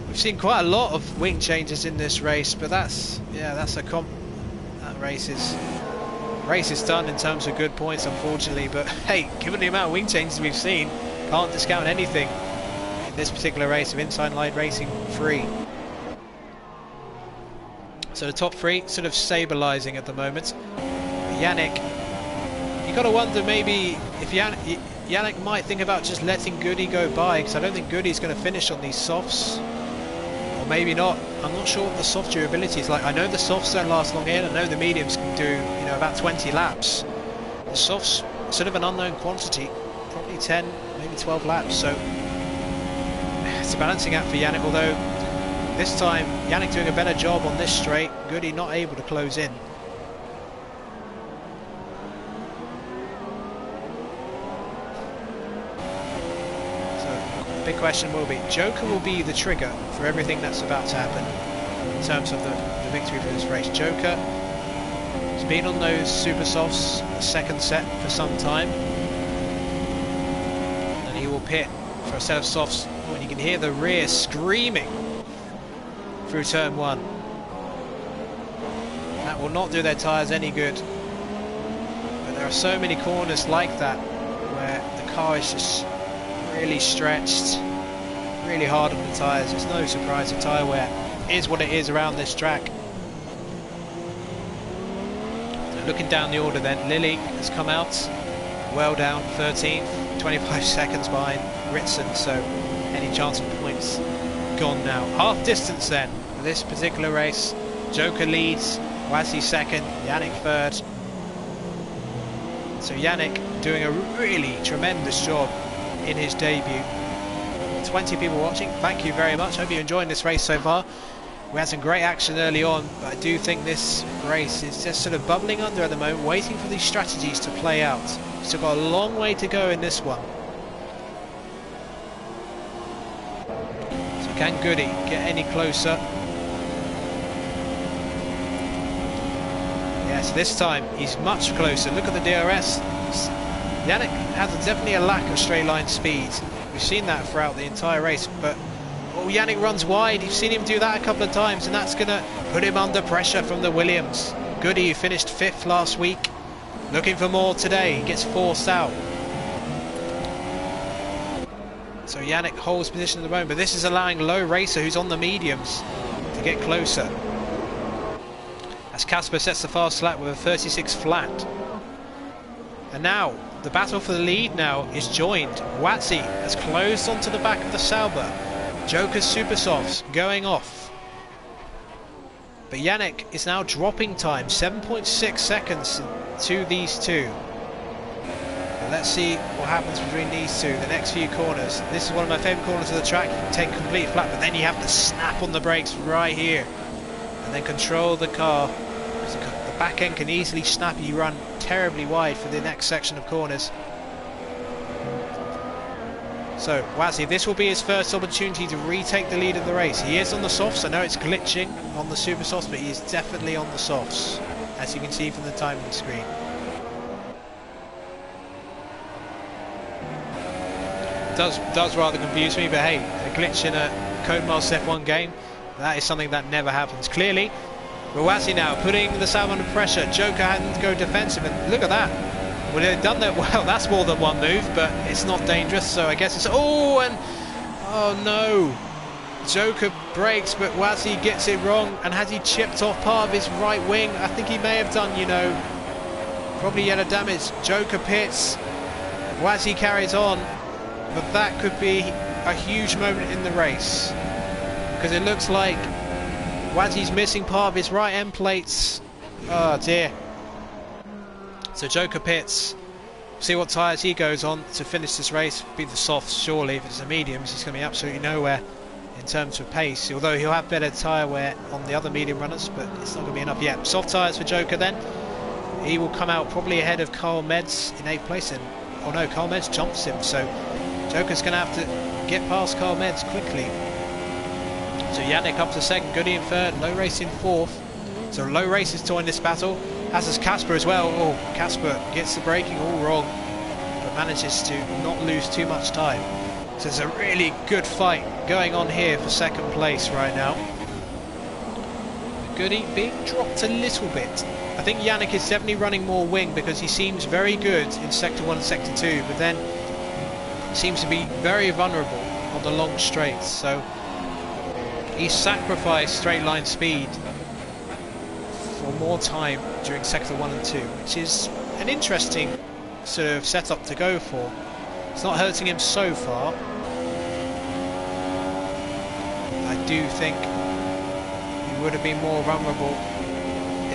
We've seen quite a lot of wing changes in this race, but that race is done in terms of good points, unfortunately. But hey, given the amount of wing changes we've seen, can't discount anything in this particular race of Inside Line Racing 3. So the top 3 sort of stabilising at the moment. Yannick, you got to wonder maybe if Yannick might think about just letting Goody go by, because I don't think Goody's going to finish on these softs. Or maybe not. I'm not sure what the soft durability is like. I know the softs don't last long here. I know the mediums can do, about 20 laps. The softs, sort of an unknown quantity. Probably 10, maybe 12 laps. So it's a balancing act for Yannick. Although this time Yannick doing a better job on this straight. Goody not able to close in. Big question will be, Joker will be the trigger for everything that's about to happen in terms of the victory for this race. Joker has been on those super softs, the 2nd set for some time, and he will pit for a set of softs when you can hear the rear screaming through turn 1. That will not do their tyres any good, but there are so many corners like that where the car is just really stretched, really hard on the tyres. It's no surprise that tyre wear is what it is around this track. So looking down the order then, Lily has come out well down, 13th, 25 seconds behind Ritson, so any chance of points gone now. Half distance then for this particular race. Joker leads, Wazzy second, Yannick third. So Yannick doing a really tremendous job in his debut. 20 people watching, thank you very much. Hope you're enjoying this race so far. We had some great action early on, but I do think this race is just sort of bubbling under at the moment, waiting for these strategies to play out. We've still got a long way to go in this one. So can Goody get any closer? Yes, this time he's much closer. Look at the DRS. Yannick has definitely a lack of straight line speed. We've seen that throughout the entire race, but oh, Yannick runs wide. You've seen him do that a couple of times, and that's going to put him under pressure from the Williams. Goody, who finished 5th last week, looking for more today. He gets forced out. So Yannick holds position at the moment, but this is allowing Low Racer, who's on the mediums, to get closer. As Casper sets the fast lap with a 36 flat. And now, the battle for the lead now is joined. Watsy has closed onto the back of the Sauber. Joker's Super Softs going off. But Yannick is now dropping time, 7.6 seconds to these two. But let's see what happens between these two, the next few corners. This is one of my favourite corners of the track. You can take a complete flat, but then you have to snap on the brakes right here. And then control the car. The back end can easily snap you, run terribly wide for the next section of corners. So Wazzy, this will be his first opportunity to retake the lead of the race. He is on the softs. I know it's glitching on the super softs, but he is definitely on the softs, as you can see from the timing screen. Does rather confuse me, but hey, a glitch in a Codemasters F1 game, that is something that never happens. Clearly, Wazzy now putting the Sauber under pressure. Joker had to go defensive, and look at that. Well, they've done that well. That's more than one move, but it's not dangerous, so I guess it's... Oh, and... Oh, no. Joker brakes, but Wazzy gets it wrong. And has he chipped off part of his right wing? I think he may have done, you know. Probably yellow damage. Joker pits. Wazzy carries on. But that could be a huge moment in the race. Because it looks like Wazzy's missing part of his right end plates. Oh, dear. So Joker pits, see what tyres he goes on to finish this race. Be the softs, surely. If it's the mediums, he's going to be absolutely nowhere in terms of pace. Although he'll have better tyre wear on the other medium runners, but it's not going to be enough yet. Soft tyres for Joker then. He will come out probably ahead of Carl Meds in 8th place. And, oh no, Carl Meds jumps him. So Joker's going to have to get past Carl Meds quickly. So Yannick up to 2nd, Goody in 3rd, Low Race in 4th. So Low Race is toying this battle. As is Casper as well. Oh, Casper gets the braking all wrong, but manages to not lose too much time. So there's a really good fight going on here for 2nd place right now. Goody being dropped a little bit. I think Yannick is definitely running more wing because he seems very good in Sector 1 and Sector 2, but then seems to be very vulnerable on the long straights. So he's sacrificed straight line speed for more time during Sector 1 and 2, which is an interesting sort of setup to go for. It's not hurting him so far. I do think he would have been more vulnerable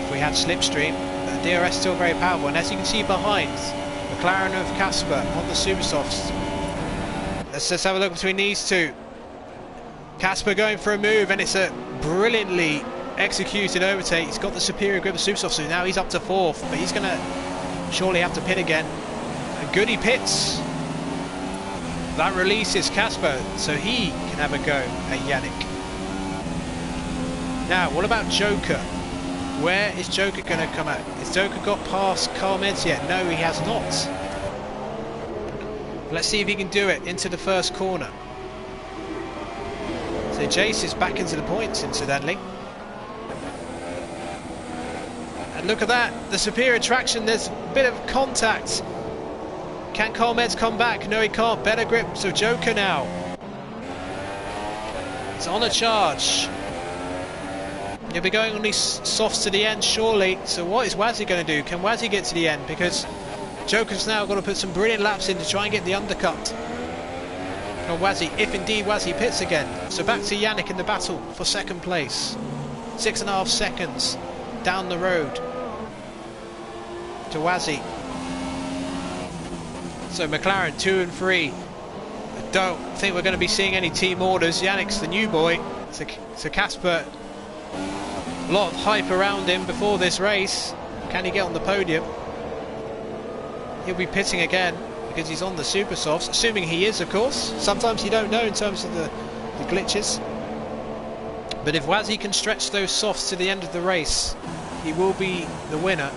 if we had slipstream, but the DRS is still very powerful, and as you can see behind, McLaren of Casper on the super softs. Let's just have a look between these two. Casper going for a move, and it's a brilliantly executed overtake. He's got the superior grip of super soft, so now he's up to 4th, but he's going to surely have to pit again. And Goody pits. That releases Casper, so he can have a go at Yannick. Now, what about Joker? Where is Joker going to come out? Has Joker got past Carl Meds yet? No, he has not. Let's see if he can do it into the first corner. So Jace is back into the points, incidentally. And look at that, the superior traction, there's a bit of contact. Can Carl Meds come back? No, he can't. Better grip, so Joker now. It's on a charge. He'll be going on these softs to the end, surely. So what is Wazzy going to do? Can Wazzy get to the end? Because Joker's now got to put some brilliant laps in to try and get the undercut. checking on Wazzy, if indeed Wazzy pits again. So back to Yannick in the battle for second place. 6.5 seconds down the road to Wazzy. So McLaren 2 and 3. I don't think we're going to be seeing any team orders. Yannick's the new boy. So Casper, a lot of hype around him before this race. Can he get on the podium? He'll be pitting again because he's on the super softs, assuming he is, of course. Sometimes you don't know in terms of the glitches. But if Wazzy can stretch those softs to the end of the race, he will be the winner.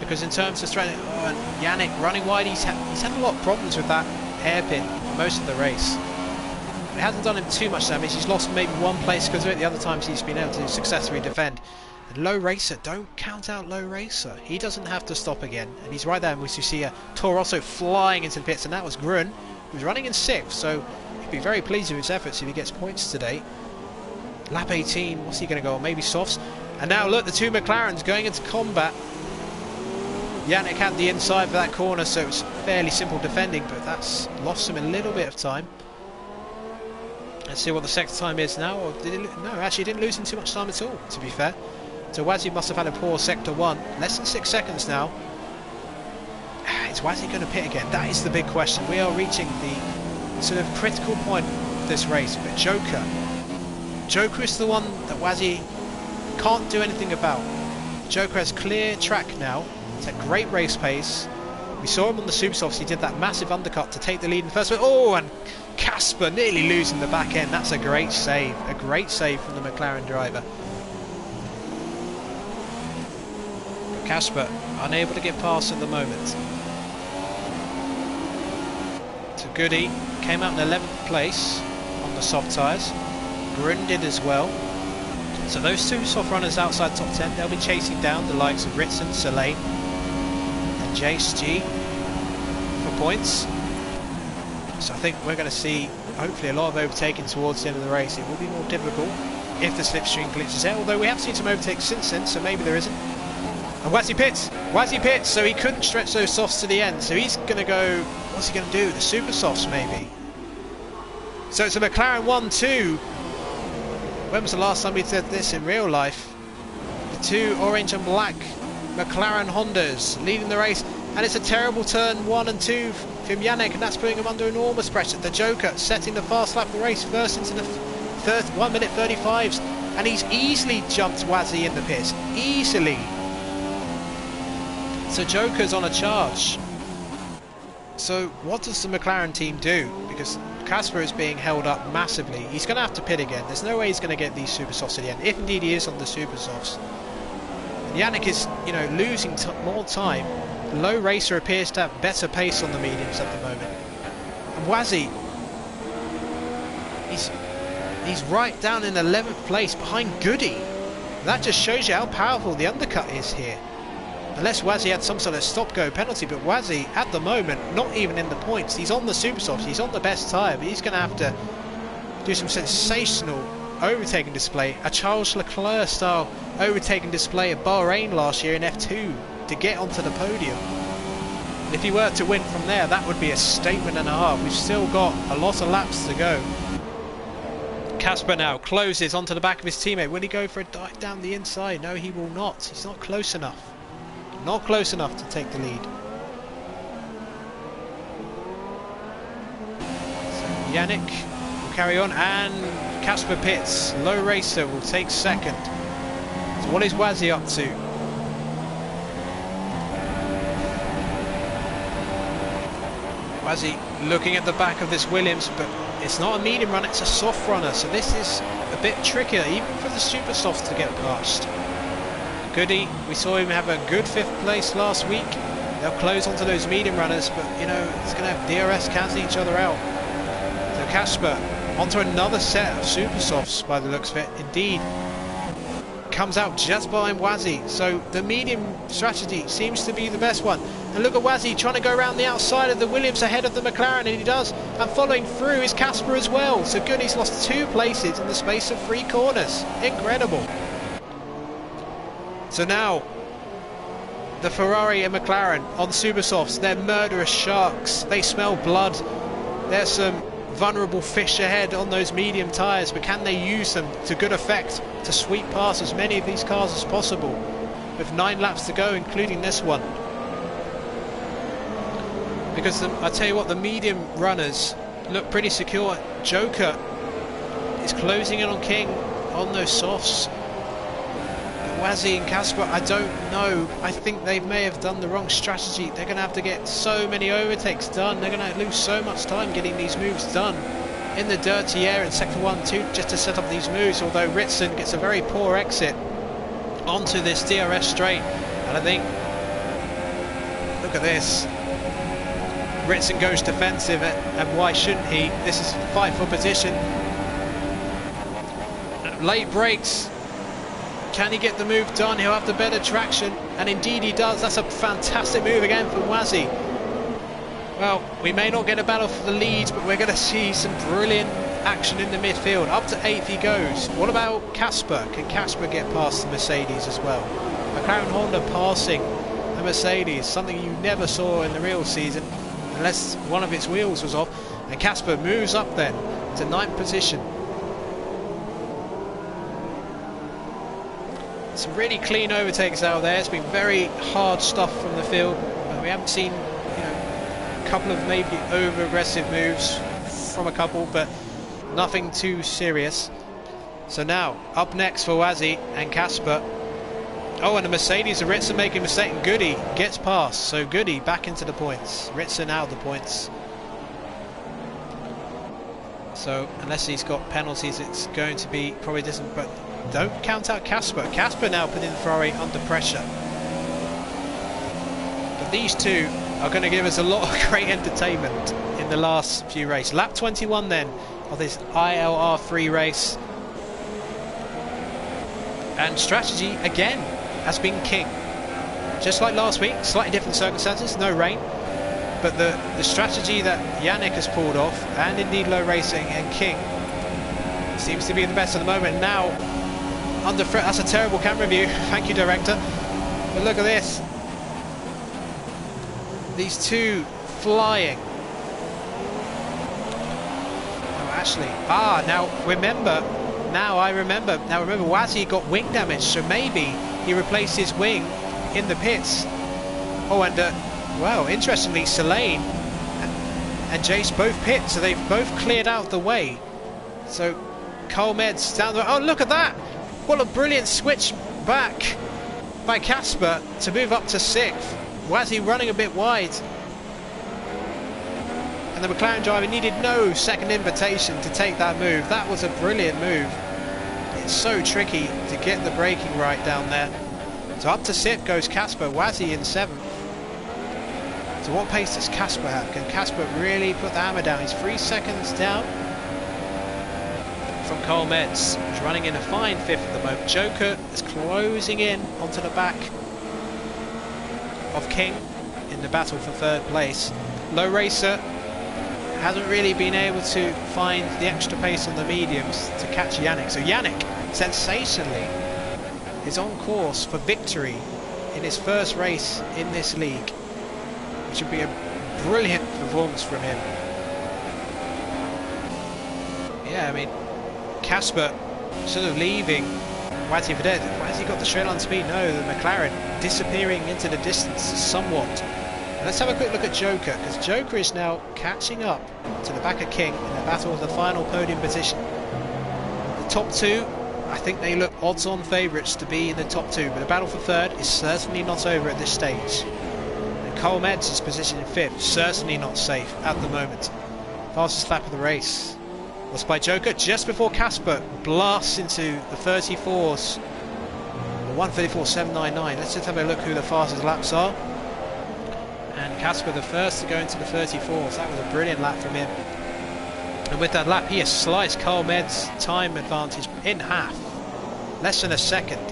Because in terms of stretching, and Yannick running wide, he's had a lot of problems with that hairpin most of the race. It hasn't done him too much damage. He's lost maybe one place because of it. The other times he's been able to successfully defend. And Low Racer, don't count out Low Racer. He doesn't have to stop again. And he's right there. And we see a Torosso flying into the pits. And that was Grun, who was running in 6th. So he'd be very pleased with his efforts if he gets points today. Lap 18, what's he going to go on? Maybe softs. And now look, the two McLarens going into combat. Yannick had the inside for that corner, so it's fairly simple defending, but that's lost him a little bit of time. Let's see what the sector time is now. Or did it, no, actually didn't lose him too much time at all, to be fair. So Wazzy must have had a poor sector 1. Less than 6 seconds now. Is Wazzy going to pit again? That is the big question. We are reaching the sort of critical point of this race. But Joker is the one that Wazzy can't do anything about. Joker has clear track now. It's a great race pace. We saw him on the super softs. He did that massive undercut to take the lead in the first one. Oh, and Casper nearly losing the back end. That's a great save. A great save from the McLaren driver. But Casper unable to get past at the moment. So Goody came out in 11th place on the soft tyres. Grun did as well. So those two soft runners outside top 10, they'll be chasing down the likes of Ritson, Soleil and Jace G for points. So I think we're going to see hopefully a lot of overtaking towards the end of the race. It will be more difficult if the slipstream glitches out, although we have seen some overtakes since then, so maybe there isn't. And Wazzy pits, so he couldn't stretch those softs to the end, so he's going to go, what's he going to do, the super softs maybe? So it's a McLaren 1-2. When was the last time we did this in real life? The two orange and black McLaren Hondas leading the race, and it's a terrible turn 1 and 2 from Yannick, and that's putting him under enormous pressure. The Joker setting the fast lap of the race first into the 1 minute 35s, and he's easily jumped Wazzy in the pits, easily. So Joker's on a charge. So what does the McLaren team do? Because Casper is being held up massively. He's going to have to pit again. There's no way he's going to get these super softs at the end, if indeed he is on the super softs. And Yannick is, you know, losing more time. Low Racer appears to have better pace on the mediums at the moment. And Wazzy, he's right down in 11th place behind Goody. That just shows you how powerful the undercut is here. Unless Wazzy had some sort of stop-go penalty, but Wazzy, at the moment, not even in the points. He's on the super softs, he's on the best tyre, but he's going to have to do some sensational overtaking display. A Charles Leclerc style overtaking display at Bahrain last year in F2 to get onto the podium. And if he were to win from there, that would be a statement and a half. We've still got a lot of laps to go. Casper now closes onto the back of his teammate. Will he go for a dive down the inside? No, he will not. He's not close enough. Not close enough to take the lead. So Yannick will carry on, and Casper pits. Low Racer will take second. So what is Wazzy up to? Wazzy looking at the back of this Williams, but it's not a medium runner, it's a soft runner, so this is a bit trickier even for the super soft to get past. Goody, we saw him have a good 5th place last week. They'll close onto those medium runners, but you know, it's going to have DRS cancelling each other out. So Casper onto another set of super softs by the looks of it. Indeed, comes out just behind Wazzy. So the medium strategy seems to be the best one. And look at Wazzy trying to go around the outside of the Williams ahead of the McLaren, and he does. And following through is Casper as well. So Goody's lost 2 places in the space of 3 corners. Incredible. So now, the Ferrari and McLaren on super softs, they're murderous sharks. They smell blood. there's some vulnerable fish ahead on those medium tyres, but can they use them to good effect to sweep past as many of these cars as possible with 9 laps to go, including this one? Because I tell you what, the medium runners look pretty secure. Joker is closing in on King on those softs. Wazzy and Casper, I don't know. I think they may have done the wrong strategy. They're going to have to get so many overtakes done. They're going to lose so much time getting these moves done in the dirty air in sector 1 2 just to set up these moves, although Ritson gets a very poor exit onto this DRS straight. And I think, look at this, Ritson goes defensive, and why shouldn't he? This is fight for position. Late brakes. Can he get the move done? He'll have the better traction, and indeed he does. That's a fantastic move again from Wazzy. Well, we may not get a battle for the lead, but we're going to see some brilliant action in the midfield. Up to 8th he goes. What about Casper? Can Casper get past the Mercedes as well? McLaren Honda passing the Mercedes, something you never saw in the real season, unless one of its wheels was off. And Casper moves up then to 9th position. Some really clean overtakes out there. It's been very hard stuff from the field. We haven't seen, a couple of maybe over aggressive moves from a couple, but nothing too serious. So now up next for Wazzy and Casper. Oh, and the Mercedes, Ritson making a mistake, and Goody gets past. So Goody back into the points. Ritson out of the points. So unless he's got penalties, it's going to be probably distant, but don't count out Casper. Casper now putting the Ferrari under pressure. But these two are going to give us a lot of great entertainment in the last few races. Lap 21 then of this ILR3 race. And strategy again has been king. Just like last week, slightly different circumstances, no rain. But the strategy that Yannick has pulled off, and indeed Low Racing and King, seems to be the best at the moment. Now under threat. That's a terrible camera view. Thank you, director. But look at this. These two flying. Oh, actually. Now remember. Now remember Wazzy got wing damage, so maybe he replaced his wing in the pits. Oh, and well, interestingly, Selene and Jace both pit, so they've both cleared out the way. So Cole Meds down the... Oh, look at that! What a brilliant switch back by Casper to move up to 6th. Wazzy running a bit wide. And the McLaren driver needed no second invitation to take that move. That was a brilliant move. It's so tricky to get the braking right down there. So up to 6th goes Casper. Wazzy in 7th. So what pace does Casper have? Can Casper really put the hammer down? He's 3 seconds down from Cole Meds, who's running in a fine 5th at the moment. Joker is closing in onto the back of King in the battle for 3rd place. Low Racer hasn't really been able to find the extra pace on the mediums to catch Yannick. So Yannick, sensationally, is on course for victory in his first race in this league, which would be a brilliant performance from him. Yeah, I mean, Casper sort of leaving Wazzy for dead. Wazzy got the straight line speed? No, the McLaren disappearing into the distance somewhat. And let's have a quick look at Joker, because Joker is now catching up to the back of King in the battle of the final podium position. The top two, I think they look odds-on favourites to be in the top 2, but the battle for 3rd is certainly not over at this stage. And Cole Meds is positioned in 5th, certainly not safe at the moment. Fastest lap of the race was by Joker just before Casper blasts into the 34s. 1:34.799. Let's just have a look who the fastest laps are. And Casper the first to go into the 34s. That was a brilliant lap from him. And with that lap he has sliced Cole Meds' time advantage in half. Less than a second.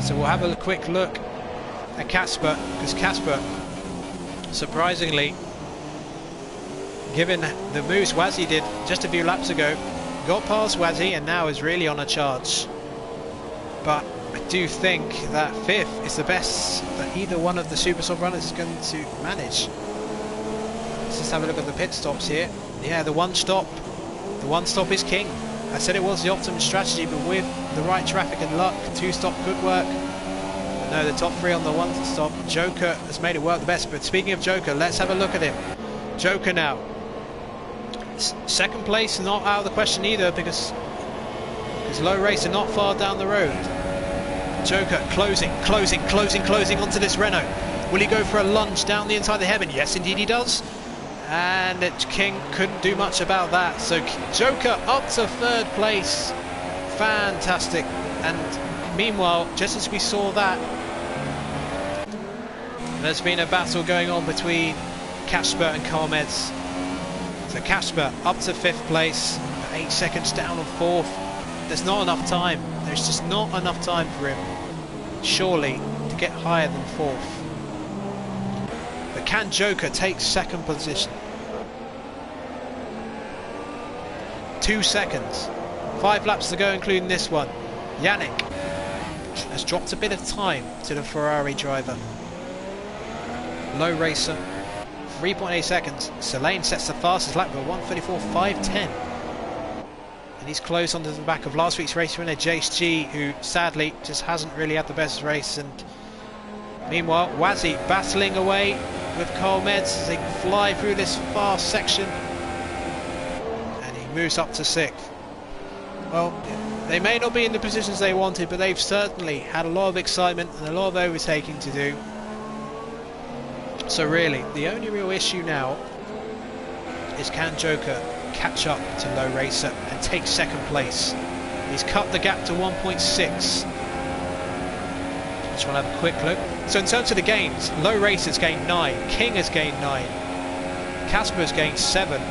So we'll have a quick look at Casper, because Casper, surprisingly, given the moves Wazzy did just a few laps ago, got past Wazzy and now is really on a charge. But I do think that 5th is the best that either one of the Super Soft runners is going to manage. just have a look at the pit stops here. Yeah, the one stop is king. I said it was the optimum strategy, but with the right traffic and luck, 2-stop could work. But no, the top 3 on the 1 stop. Joker has made it work the best. But speaking of Joker, let's have a look at him. Joker now. Second place not out of the question either, because Low Racer not far down the road. Joker closing onto this Renault. Will he go for a lunge down the inside of the heaven? Yes, indeed he does. And King couldn't do much about that. So Joker up to 3rd place. Fantastic. And meanwhile, just as we saw that, there's been a battle going on between Kasper and Carmeds. So Kasper up to 5th place, 8 seconds down on 4th. There's not enough time. There's just not enough time for him, surely, to get higher than 4th. But can Joker take 2nd position? 2 seconds. 5 laps to go, including this one. Yannick has dropped a bit of time to the Ferrari driver. Low Racer, 3.8 seconds. Selene sets the fastest lap with 1:34.510. And he's close onto the back of last week's race winner, Jace G, who sadly just hasn't really had the best race. And meanwhile, Wazzy battling away with Carl Meds as they fly through this fast section. And he moves up to 6th. Well, they may not be in the positions they wanted, but they've certainly had a lot of excitement and a lot of overtaking to do. So really, the only real issue now is can Joker catch up to Low Racer and take 2nd place. He's cut the gap to 1.6. Just want to have a quick look. So in terms of the gains, Low Racer's gained 9, King has gained 9, Kasper's gained 7.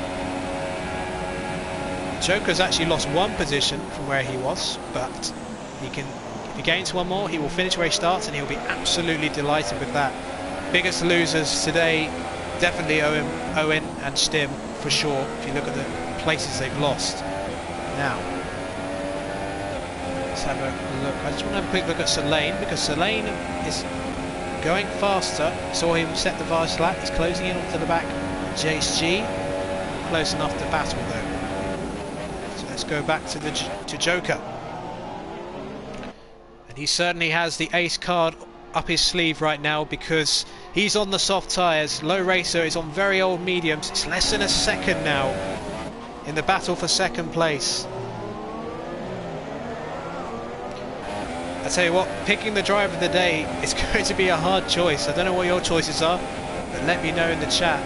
Joker's actually lost 1 position from where he was, but he can, if he gains 1 more, he will finish where he starts, and he'll be absolutely delighted with that. Biggest losers today, definitely Owen and Stim for sure, if you look at the places they've lost. Now, let's have a look. I just want to have a quick look at Selene, because Selene is going faster. Saw him set the fast lap. He's closing in onto the back. Jace G, close enough to battle though. So let's go back to Joker. And he certainly has the ace card up his sleeve right now, because he's on the soft tyres. Low Racer is on very old mediums. It's less than a second now in the battle for 2nd place. I tell you what, picking the driver of the day is going to be a hard choice. I don't know what your choices are, but let me know in the chat.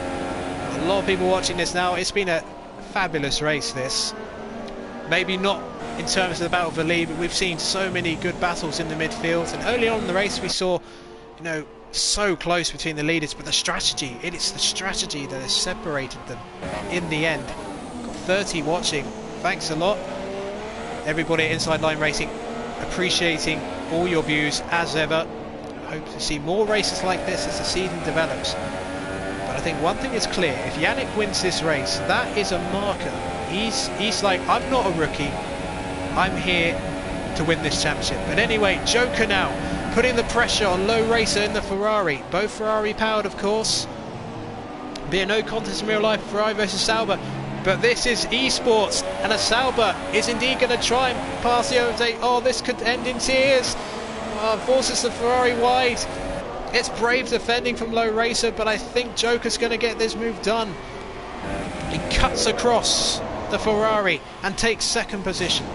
A lot of people watching this now. It's been a fabulous race, this. Maybe not in terms of the battle for the lead, but we've seen so many good battles in the midfield. And early on in the race we saw, you know, so close between the leaders, but the strategy, it's the strategy that has separated them in the end. Got 30 watching. Thanks a lot, everybody at Inside Line Racing. Appreciating all your views as ever. I hope to see more races like this as the season develops. But I think one thing is clear: if Yannick wins this race, that is a marker. He's like, I'm not a rookie, I'm here to win this championship. But anyway, Joker now putting the pressure on Low Racer in the Ferrari. Both Ferrari powered, of course. Be a no contest in real life, Ferrari versus Sauber. But this is esports, and a Sauber is indeed going to try and pass the overtake. Oh, this could end in tears. Forces the Ferrari wide. It's brave defending from Low Racer, but I think Joker's going to get this move done. He cuts across the Ferrari and takes 2nd position.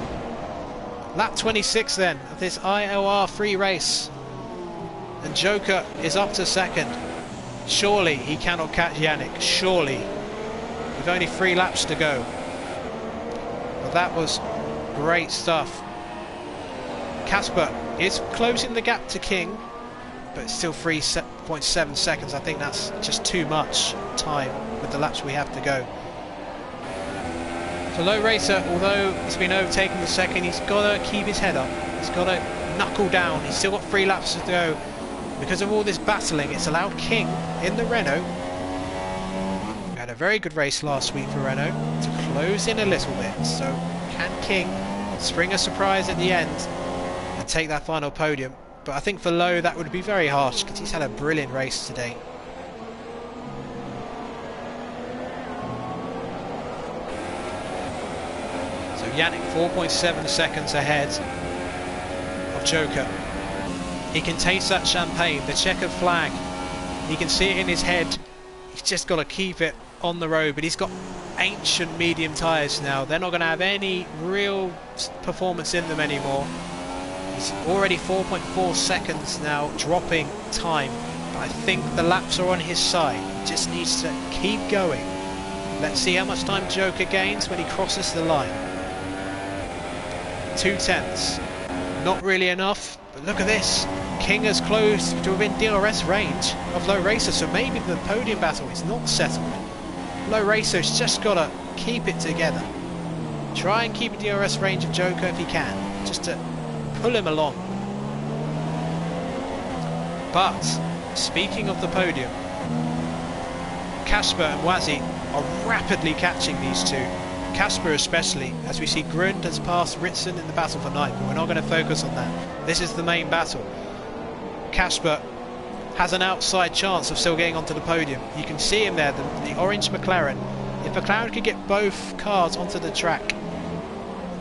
Lap 26 then of this ILR3 race, and Joker is up to 2nd. Surely he cannot catch Yannick, surely, with only 3 laps to go. But that was great stuff. Kasper is closing the gap to King, but still 3.7 seconds. I think that's just too much time with the laps we have to go. So Low Racer, although he's been overtaken the 2nd, he's got to keep his head up. He's got to knuckle down. He's still got 3 laps to go. Because of all this battling, it's allowed King in the Renault. We had a very good race last week for Renault to close in a little bit. So can King spring a surprise at the end and take that final podium? But I think for Low that would be very harsh, because he's had a brilliant race today. Yannick 4.7 seconds ahead of Joker. He can taste that champagne, the checkered flag. He can see it in his head. He's just got to keep it on the road, but he's got ancient medium tyres now. They're not going to have any real performance in them anymore. He's already 4.4 seconds now dropping time, but I think the laps are on his side. He just needs to keep going. Let's see how much time Joker gains when he crosses the line. 2/10, not really enough, but look at this. King is close to within DRS range of Low Racer, so maybe the podium battle is not settled. Low Racer's just got to keep it together. Try and keep a DRS range of Joker if he can, just to pull him along. But speaking of the podium, Casper and Wazzy are rapidly catching these two. Casper especially, as we see Grund has passed Ritson in the battle for ninth, but we're not going to focus on that. This is the main battle. Casper has an outside chance of still getting onto the podium. You can see him there, the orange McLaren. If McLaren could get both cars onto the track,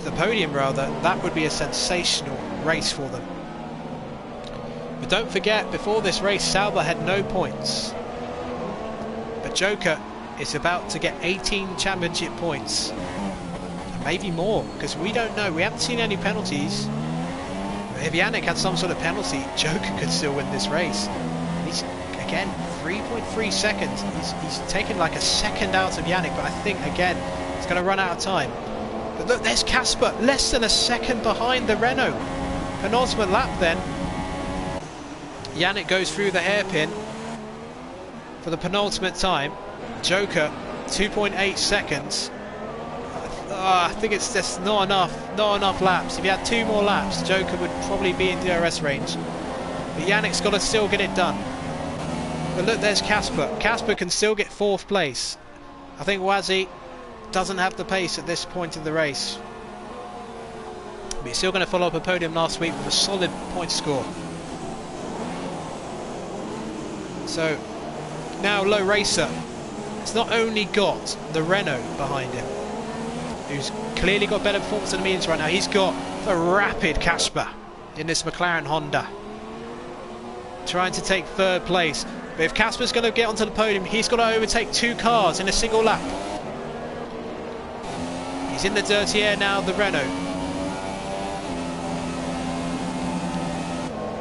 the podium rather, that would be a sensational race for them. But don't forget, before this race, Sauber had no points. But Joker is about to get 18 championship points. And maybe more, because we don't know. We haven't seen any penalties. But if Yannick had some sort of penalty, Joker could still win this race. He's, again, 3.3 seconds. He's taken like a second out of Yannick, but I think, again, he's going to run out of time. But look, there's Casper, less than a second behind the Renault. Penultimate lap then. Yannick goes through the hairpin for the penultimate time. Joker 2.8 seconds. I think it's just not enough laps. If he had 2 more laps, Joker would probably be in DRS range. But Yannick's got to still get it done. But look, there's Casper. Casper can still get 4th place. I think Wazzy doesn't have the pace at this point in the race. But he's still going to follow up a podium last week with a solid point score. So now Low Racer has not only got the Renault behind him, who's clearly got better performance than the mediums right now, he's got the rapid Casper in this McLaren Honda, trying to take 3rd place. But if Casper's going to get onto the podium, he's got to overtake 2 cars in a single lap. He's in the dirty air now, the Renault.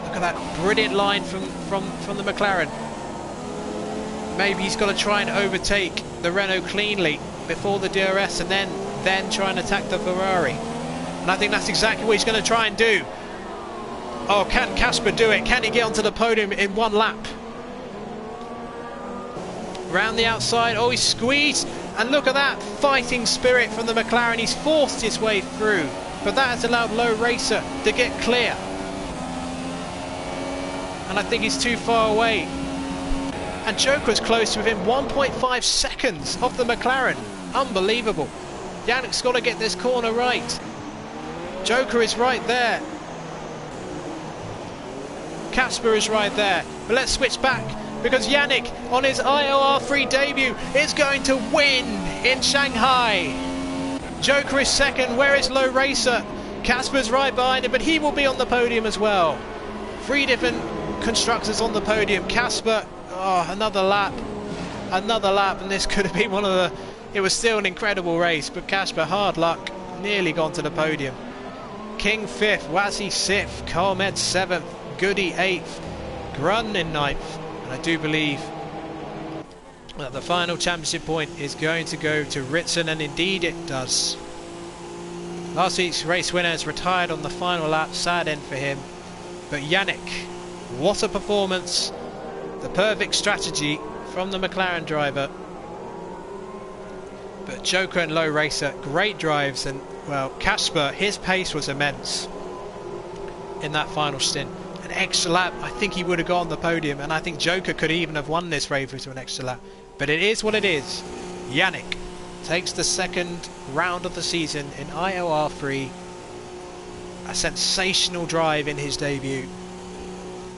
Look at that brilliant line from the McLaren. Maybe he's got to try and overtake the Renault cleanly before the DRS and then try and attack the Ferrari. And I think that's exactly what he's going to try and do. Oh, can Casper do it? Can he get onto the podium in 1 lap? Round the outside. Oh, he's squeezed. And look at that fighting spirit from the McLaren. He's forced his way through. But that has allowed Low Racer to get clear. And I think he's too far away. And Joker is close to within 1.5 seconds of the McLaren. Unbelievable. Yannick's got to get this corner right. Joker is right there. Casper is right there. But let's switch back, because Yannick on his ILR3 debut is going to win in Shanghai. Joker is second. Where is Low Racer? Casper's right behind him, but he will be on the podium as well. 3 different constructors on the podium. Casper, oh, another lap, and this could have been one of the... It was still an incredible race, but Casper, hard luck, nearly gone to the podium. King 5th, Wazzy 6th, Carmed 7th, Goody 8th, Grun in 9th, and I do believe that the final championship point is going to go to Ritson, and indeed it does. Last week's race winner has retired on the final lap, sad end for him. But Yannick, what a performance, the perfect strategy from the McLaren driver. But Joker and Low Racer, great drives, and well, Casper, his pace was immense in that final stint. An extra lap, I think he would have got on the podium, and I think Joker could even have won this race with an extra lap. But it is what it is. Yannick takes the 2nd round of the season in ILR3. A sensational drive in his debut,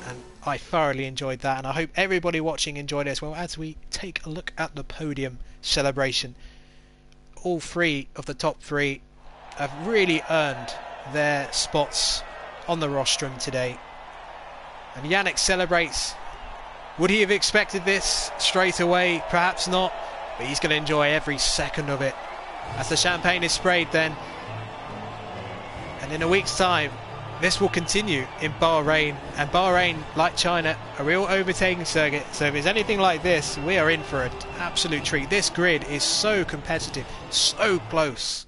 and I thoroughly enjoyed that, and I hope everybody watching enjoyed it as well, as we take a look at the podium celebration. All 3 of the top 3 have really earned their spots on the rostrum today. And Yannick celebrates. Would he have expected this straight away? Perhaps not, but he's going to enjoy every second of it as the champagne is sprayed then. And in a week's time, this will continue in Bahrain, and Bahrain, like China, a real overtaking circuit. So if it's anything like this, we are in for an absolute treat. This grid is so competitive, so close.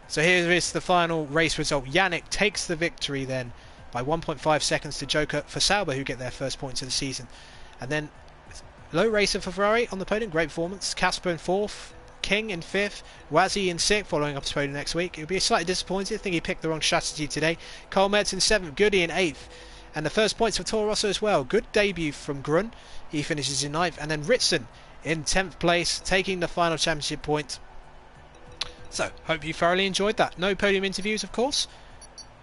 So here is the final race result. Yannick takes the victory then by 1.5 seconds to Joker for Sauber, who get their first points of the season. And then low racer for Ferrari on the podium, great performance. Casper in 4th, King in 5th, Wazzy in 6th, following up his podium next week. It would be slightly disappointed. I think he picked the wrong strategy today. Cole Metz in 7th, Goody in 8th. And the first points for Toro Rosso as well. Good debut from Grun. He finishes in 9th. And then Ritson in 10th place, taking the final championship point. So, hope you thoroughly enjoyed that. No podium interviews, of course.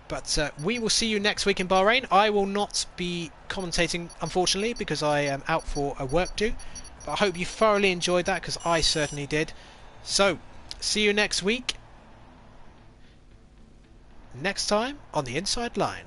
But we will see you next week in Bahrain. I will not be commentating, unfortunately, because I am out for a work due. But I hope you thoroughly enjoyed that, because I certainly did. So, see you next week. Next time on the Inside Line.